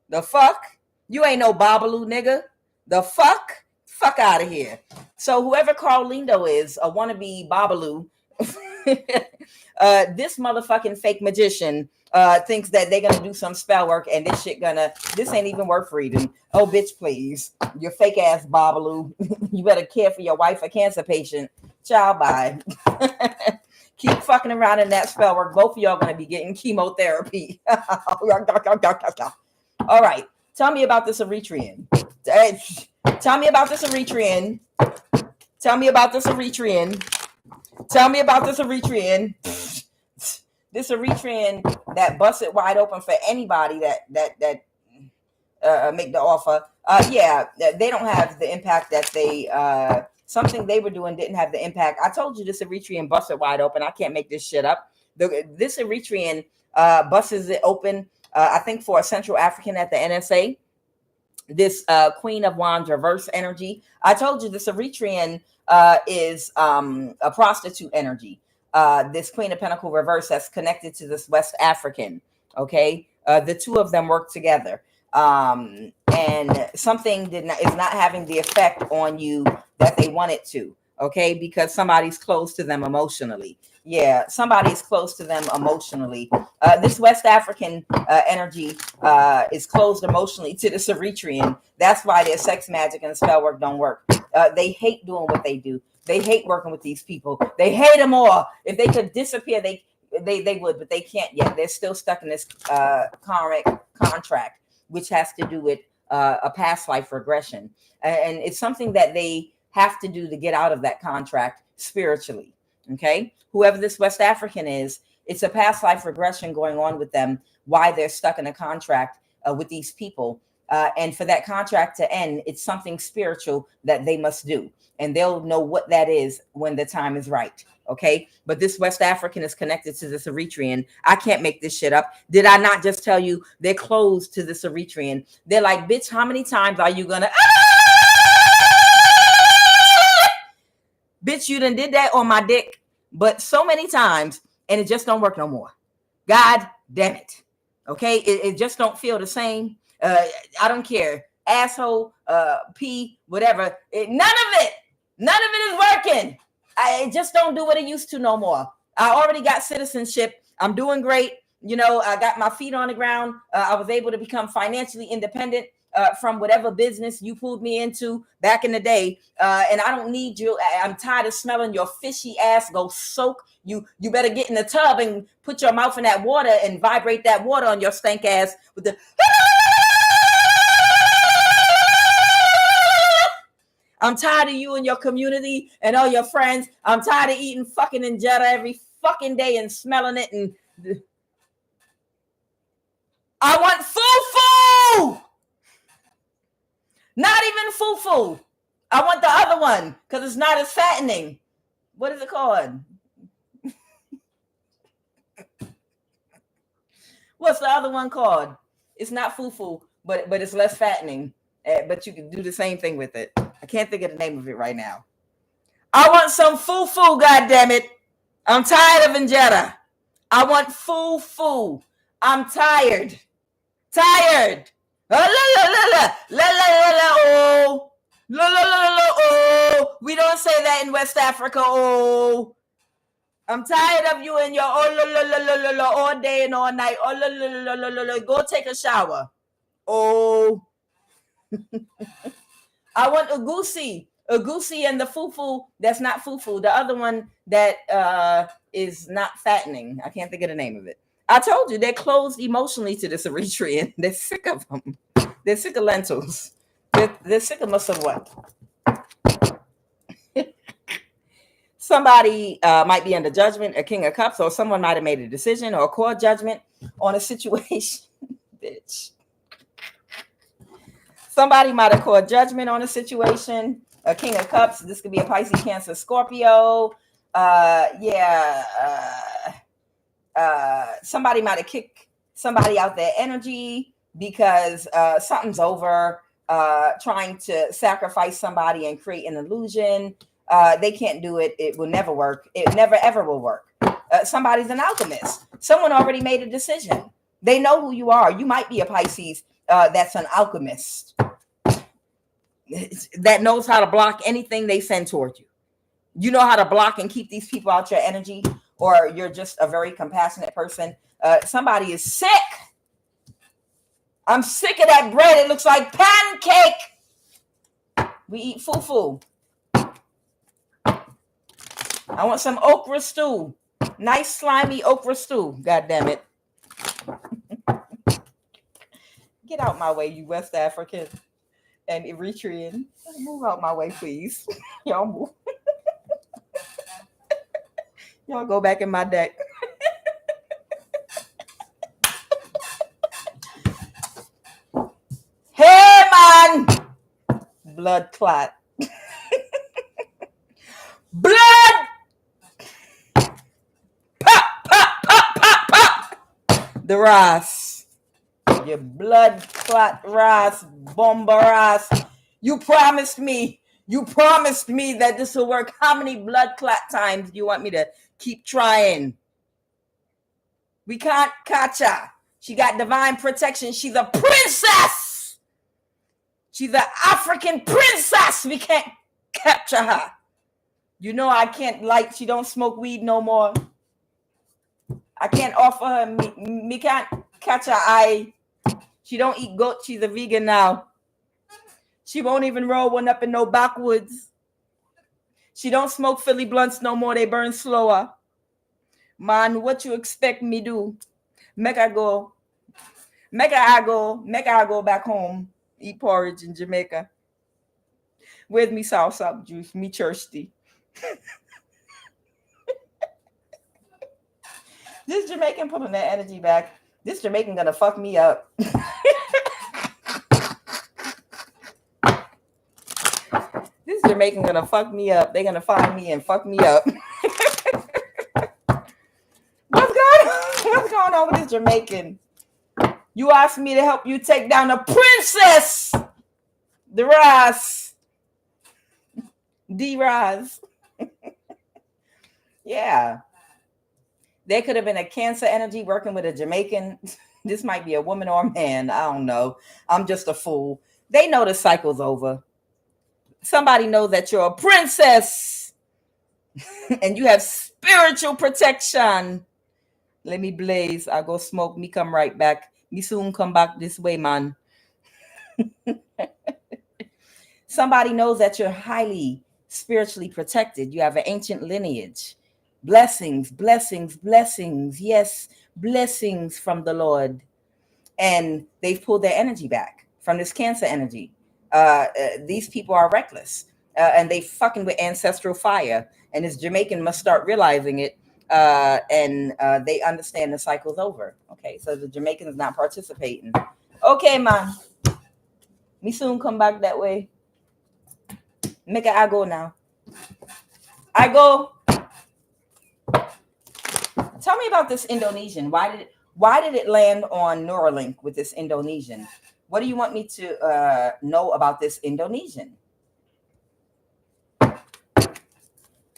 The fuck? You ain't no babaloo, nigga. The fuck? Fuck out of here. So whoever Carl Lindo is, a wannabe babaloo, this motherfucking fake magician thinks that they're gonna do some spell work and this ain't even worth reading. Oh, bitch, please. Your fake ass babaloo. You better care for your wife, a cancer patient. Ciao, bye. Keep fucking around in that spell work. Both of y'all gonna be getting chemotherapy. All right. Tell me about this Eritrean. Tell me about this Eritrean. Tell me about this Eritrean. Tell me about this Eritrean. This Eritrean that busted wide open for anybody that make the offer. Yeah, they don't have the impact that they something they were doing didn't have the impact. I told you this Eritrean busted wide open. I can't make this shit up. This Eritrean busts it open. I think for a Central African at the NSA. This Queen of Wands reverse energy. I told you this Eritrean is a prostitute energy. This Queen of Pentacle reverse that's connected to this West African. Okay, the two of them work together, and something is not having the effect on you that they want it to. Okay, because somebody's close to them emotionally. Yeah, somebody's close to them emotionally. This West African energy is closed emotionally to this Eritrean. That's why their sex magic and spell work don't work. They hate doing what they do. They hate working with these people. They hate them all. If they could disappear, they would, but they can't yet. They're still stuck in this karmic contract, which has to do with a past life regression. And it's something that they have to do to get out of that contract spiritually. Okay, whoever this West African is, it's a past life regression going on with them, why they're stuck in a contract with these people. And for that contract to end, it's something spiritual that they must do. And they'll know what that is when the time is right. Okay, but this West African is connected to this Eritrean. I can't make this shit up. Did I not just tell you they're closed to this Eritrean? They're like, bitch, how many times are you gonna... Bitch, you done did that on my dick, but so many times, and it just don't work no more. God damn it. Okay, it just don't feel the same. I don't care. Asshole, pee, whatever. None of it is working. It just don't do what it used to no more. I already got citizenship. I'm doing great. You know, I got my feet on the ground. I was able to become financially independent. From whatever business you pulled me into back in the day. And I don't need you. I'm tired of smelling your fishy ass. Go soak. You better get in the tub and put your mouth in that water and vibrate that water on your stank ass with the... I'm tired of you and your community and all your friends. I'm tired of eating fucking injera every fucking day and smelling it. And I want fufu. Not even fufu. I want the other one because it's not as fattening. What is it called? What's the other one called? It's not fufu, but it's less fattening. But you can do the same thing with it. I can't think of the name of it right now. I want some fufu, goddammit. I'm tired of injera. I want fufu. I'm tired. Tired. La la la la la la la oh la la la la oh. We don't say that in West Africa. Oh, I'm tired of you and your oh la la la la la all day and all night. Oh la la la la la. Go take a shower. Oh, I want ugusi and the fufu that's not fufu. The other one that is not fattening. I can't think of the name of it. I told you they're closed emotionally to this Eritrean. They're sick of them. They're sick of lentils. They're sick of us of what? Somebody might be under judgment, a King of Cups, or someone might have made a decision or a court judgment on a situation. Bitch. Somebody might have called judgment on a situation. A King of Cups. This could be a Pisces, Cancer, Scorpio. somebody might have kicked somebody out their energy because something's over, trying to sacrifice somebody and create an illusion. They can't do it. It will never work. It never, ever will work. Somebody's an alchemist. Someone already made a decision. They know who you are. You might be a Pisces that's an alchemist that knows how to block anything they send toward you. You know how to block and keep these people out your energy, or you're just a very compassionate person. Somebody is sick. I'm sick of that bread. It looks like pancake. We eat fufu. I want some okra stew. Nice slimy okra stew. God damn it. Get out my way, you West African and Eritrean. Move out my way, please. Y'all move. Y'all go back in my deck. Hey, man. Blood clot. Blood. Pop, pop, pop, pop, pop. The Ras. Your blood clot Ras. Bomba Ras. You promised me. You promised me that this will work. How many blood clot times do you want me to keep trying? We can't catch her. She got divine protection. She's a princess. She's an African princess. We can't capture her. You know I can't, like, she don't smoke weed no more. I can't offer her, me can't catch her eye. She don't eat goat. She's a vegan now. She won't even roll one up in no backwoods. She don't smoke Philly blunts no more. They burn slower. Man, what you expect me do? Make I go back home, eat porridge in Jamaica. Where's me soursop juice? Me thirsty. This Jamaican pulling that energy back. This Jamaican gonna fuck me up. This Jamaican gonna fuck me up. They're gonna find me and fuck me up. What's going on with this Jamaican? You asked me to help you take down a princess. The Ras. D-Raz. Yeah. There could have been a Cancer energy working with a Jamaican. This might be a woman or a man. I don't know. I'm just a fool. They know the cycle's over. Somebody knows that you're a princess and you have spiritual protection. Let me blaze. I go smoke. Me come right back. Me soon come back this way, man. Somebody knows that you're highly spiritually protected. You have an ancient lineage. Blessings, blessings, blessings. Yes, blessings from the Lord. And they've pulled their energy back from this Cancer energy. These people are reckless. And they fucking with ancestral fire. And this Jamaican must start realizing it. And they understand the cycle's over. Okay, so the Jamaican is not participating. Okay, man. Me soon come back that way. Make it I go now. I go. Tell me about this Indonesian. Why did it land on Neuralink with this Indonesian? What do you want me to know about this Indonesian?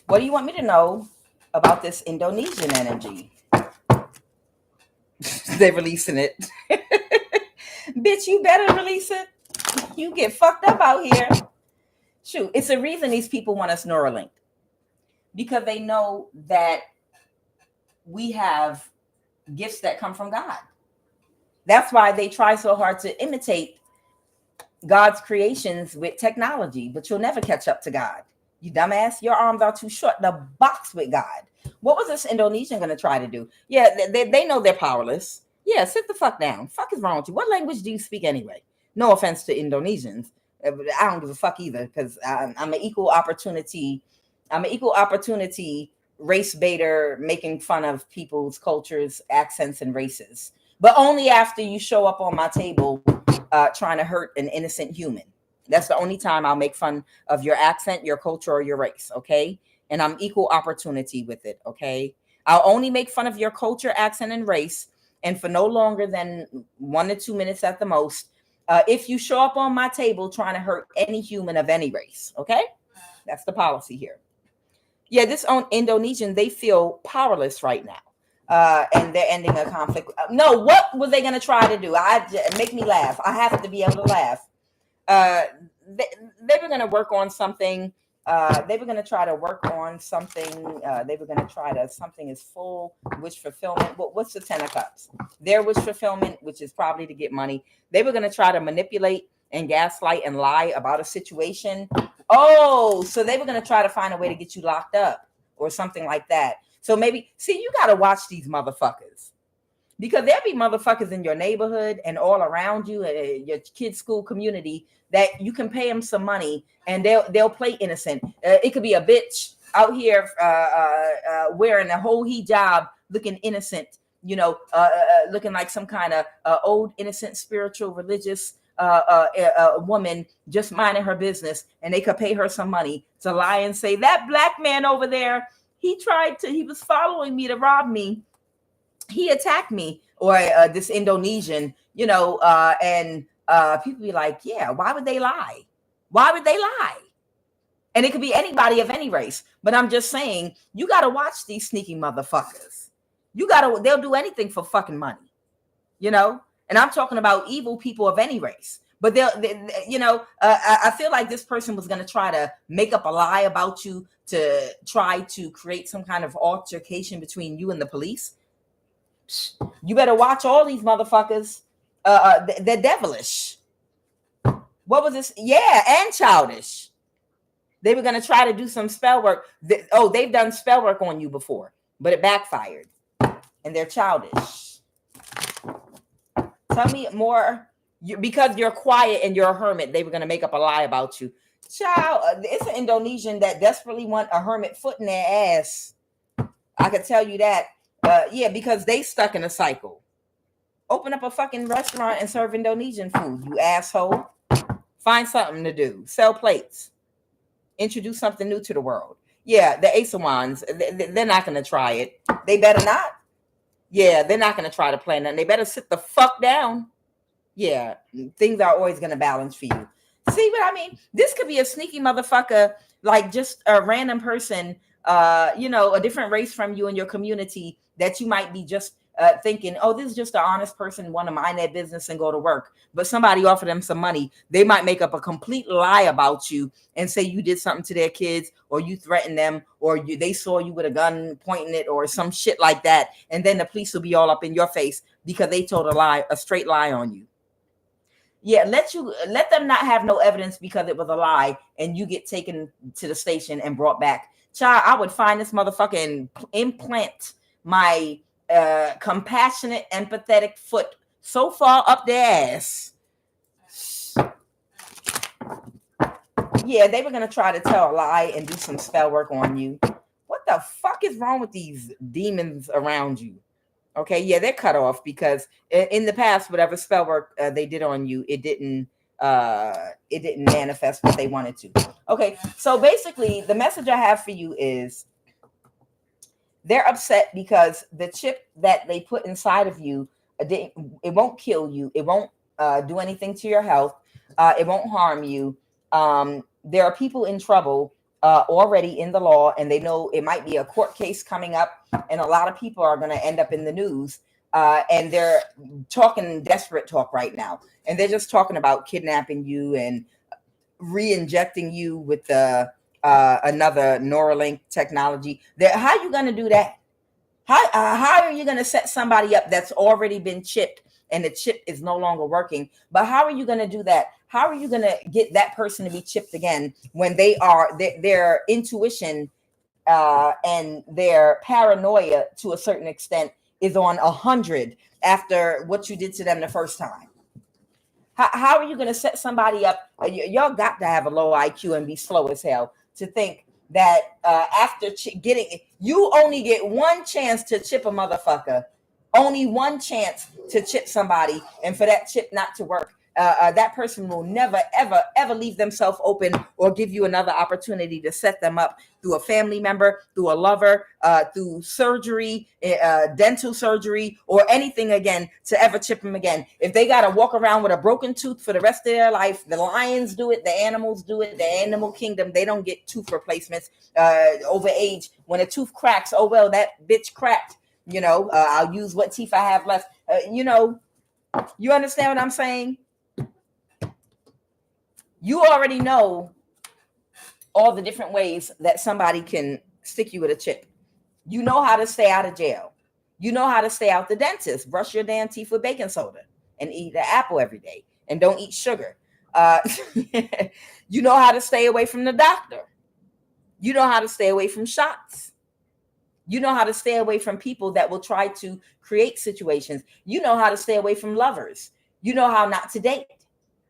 What do you want me to know about this Indonesian energy? They're releasing it. Bitch, you better release it. You get fucked up out here. Shoot, it's a reason these people want us Neuralink. Because they know that we have gifts that come from God. That's why they try so hard to imitate God's creations with technology, but you'll never catch up to God. You dumbass, your arms are too short to box with God. What was this Indonesian going to try to do? Yeah, they know they're powerless. Yeah, sit the fuck down. Fuck is wrong with you? What language do you speak anyway? No offense to Indonesians. I don't give a fuck either, because I'm an equal opportunity. I'm an equal opportunity race baiter, making fun of people's cultures, accents, and races. But only after you show up on my table trying to hurt an innocent human. That's the only time I'll make fun of your accent, your culture, or your race, okay? And I'm equal opportunity with it, okay? I'll only make fun of your culture, accent, and race, and for no longer than 1 to 2 minutes at the most. If you show up on my table trying to hurt any human of any race, okay? That's the policy here. Yeah, this on Indonesian, they feel powerless right now. And they're ending a conflict. No, what were they going to try to do? Make me laugh. I have to be able to laugh. They were going to work on something. They were going to try to work on something. They were going to try to, something is full wish fulfillment. What's the 10 of cups? Their wish fulfillment, which is probably to get money. They were going to try to manipulate and gaslight and lie about a situation. Oh, so they were going to try to find a way to get you locked up or something like that. So maybe, see, you got to watch these motherfuckers, because there'll be motherfuckers in your neighborhood and all around you, your kids' school community, that you can pay them some money and they'll play innocent. It could be a bitch out here wearing a whole hijab, looking innocent, looking like some kind of old, innocent, spiritual, religious woman just minding her business, and they could pay her some money to lie and say, that black man over there, he was following me to rob me. He attacked me, or this Indonesian, and people be like, yeah, why would they lie? Why would they lie? And it could be anybody of any race. But I'm just saying, you got to watch these sneaky motherfuckers. They'll do anything for fucking money, And I'm talking about evil people of any race. But I feel like this person was going to try to make up a lie about you to try to create some kind of altercation between you and the police. You better watch all these motherfuckers. They're devilish. What was this? Yeah, and childish. They were going to try to do some spell work. They've done spell work on you before, but it backfired. And they're childish. Tell me more. Because you're quiet and you're a hermit, they were going to make up a lie about you. Child, it's an Indonesian that desperately want a hermit foot in their ass. I could tell you that. Yeah, because they stuck in a cycle. Open up a fucking restaurant and serve Indonesian food, you asshole. Find something to do. Sell plates. Introduce something new to the world. Yeah, the Ace of Wands, they're not going to try it. They better not. Yeah, they're not going to try to plan that. They better sit the fuck down. Yeah, things are always going to balance for you. See what I mean? This could be a sneaky motherfucker, like just a random person, a different race from you in your community that you might be just thinking, oh, this is just an honest person, want to mind their business and go to work. But somebody offered them some money. They might make up a complete lie about you and say you did something to their kids, or you threatened them, or they saw you with a gun pointing it, or some shit like that. And then the police will be all up in your face because they told a straight lie on you. Yeah, let them not have no evidence because it was a lie, and you get taken to the station and brought back. Child, I would find this motherfucker and implant my compassionate, empathetic foot so far up their ass. Yeah, they were going to try to tell a lie and do some spell work on you. What the fuck is wrong with these demons around you? Okay, yeah, they're cut off because in the past, whatever spell work they did on you, it didn't manifest what they wanted to. Okay, so basically, the message I have for you is they're upset because the chip that they put inside of you, it won't kill you. It won't do anything to your health. It won't harm you. There are people in trouble already in the law, and they know it might be a court case coming up, and a lot of people are going to end up in the news, and they're talking desperate talk right now, and they're just talking about kidnapping you and re-injecting you with another neuralink technology. How are you going to do that? How are you going to set somebody up that's already been chipped and the chip is no longer working? But how are you going to do that? How are you going to get that person to be chipped again when their intuition and their paranoia to a certain extent is on 100 after what you did to them the first time? How are you going to set somebody up? Y'all got to have a low IQ and be slow as hell to think that after you only get one chance to chip a motherfucker, only one chance to chip somebody, and for that chip not to work, that person will never, ever, ever leave themselves open or give you another opportunity to set them up through a family member, through a lover, through surgery, dental surgery, or anything again to ever chip them again. If they got to walk around with a broken tooth for the rest of their life, the lions do it, the animals do it, the animal kingdom, they don't get tooth replacements over age. When a tooth cracks, oh, well, that bitch cracked. I'll use what teeth I have left. You understand what I'm saying? You already know all the different ways that somebody can stick you with a chip. You know how to stay out of jail. You know how to stay out the dentist. Brush your damn teeth with baking soda and eat an apple every day and don't eat sugar. You know how to stay away from the doctor. You know how to stay away from shots. You know how to stay away from people that will try to create situations. You know how to stay away from lovers. You know how not to date.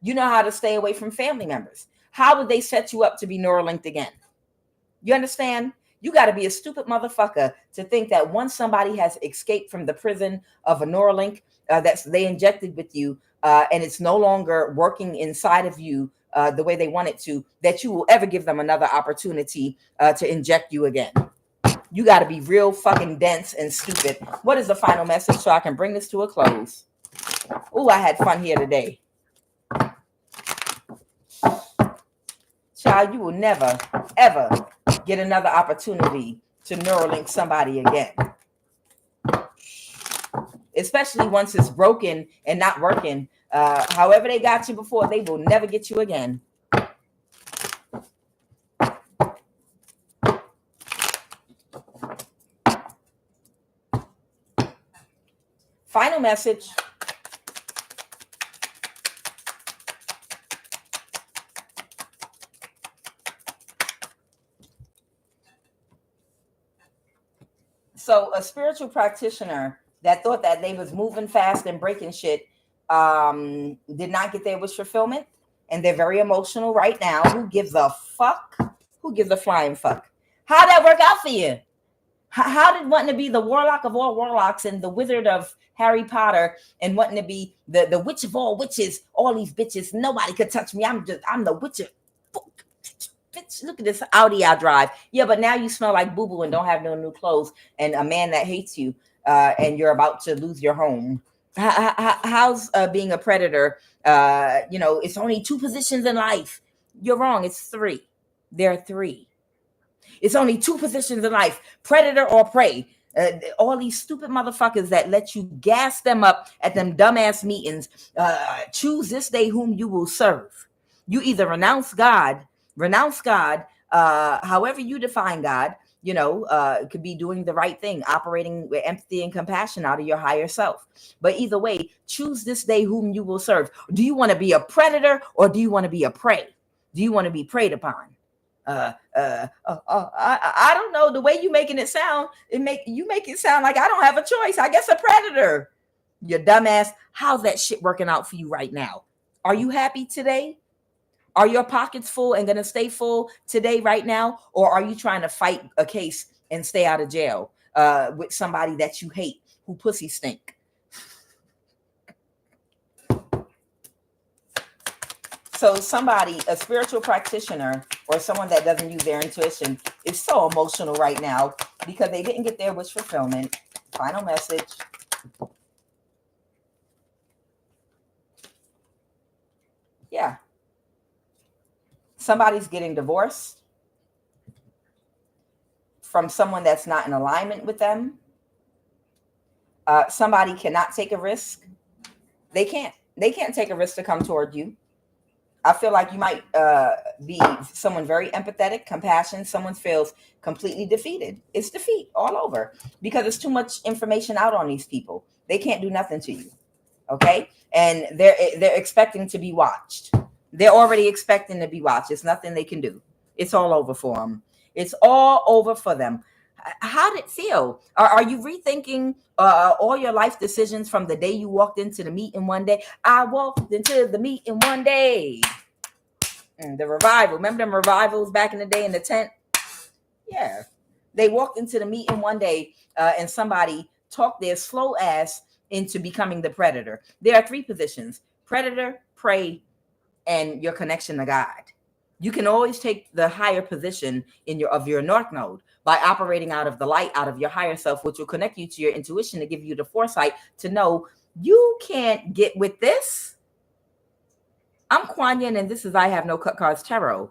You know how to stay away from family members. How would they set you up to be neuralinked again? You understand? You got to be a stupid motherfucker to think that once somebody has escaped from the prison of a neuralink that they injected with you, and it's no longer working inside of you the way they want it to, that you will ever give them another opportunity to inject you again. You got to be real fucking dense and stupid. What is the final message so I can bring this to a close? Oh, I had fun here today. Child, you will never, ever get another opportunity to neuralink somebody again. Especially once it's broken and not working. However they got you before, they will never get you again. Final message. So a spiritual practitioner that thought that they was moving fast and breaking shit did not get their wish fulfillment. And they're very emotional right now. Who gives a fuck? Who gives a flying fuck? How'd that work out for you? How did wanting to be the warlock of all warlocks and the wizard of Harry Potter and wanting to be the witch of all witches, all these bitches, nobody could touch me. I'm the witch of... Bitch, look at this Audi I drive. Yeah, but now you smell like boo-boo and don't have no new clothes and a man that hates you and you're about to lose your home. How's being a predator? It's only 2 positions in life. You're wrong. It's 3. There are 3. It's only 2 positions in life, predator or prey. All these stupid motherfuckers that let you gas them up at them dumbass meetings. Choose this day whom you will serve. You either renounce God, however you define God, it could be doing the right thing, operating with empathy and compassion out of your higher self. But either way, choose this day whom you will serve. Do you want to be a predator or do you want to be a prey? Do you want to be preyed upon? I don't know. The way you making it sound, you make it sound like I don't have a choice. I guess a predator. You dumbass. How's that shit working out for you right now? Are you happy today? Are your pockets full and going to stay full today, right now? Or are you trying to fight a case and stay out of jail with somebody that you hate who pussy stink? So somebody, a spiritual practitioner or someone that doesn't use their intuition is so emotional right now because they didn't get their wish fulfillment. Final message. Yeah. Somebody's getting divorced from someone that's not in alignment with them. Somebody cannot take a risk. They can't take a risk to come toward you. I feel like you might be someone very empathetic, compassion. Someone feels completely defeated. It's defeat all over because there's too much information out on these people. They can't do nothing to you. Okay. And they're expecting to be watched. They're already expecting to be watched. It's nothing they can do. It's all over for them. It's all over for them. How did it feel? Are you rethinking all your life decisions from the day you walked into the meeting one day? I walked into the meeting one day. The revival. Remember them revivals back in the day in the tent? Yeah. They walked into the meeting one day and somebody talked their slow ass into becoming the predator. There are 3 positions: predator, pray and your connection to God. You can always take the higher position in your North Node by operating out of the light, out of your higher self, which will connect you to your intuition to give you the foresight to know you can't get with this. I'm Kuan Yin, and this is I Have No Cut Cards Tarot.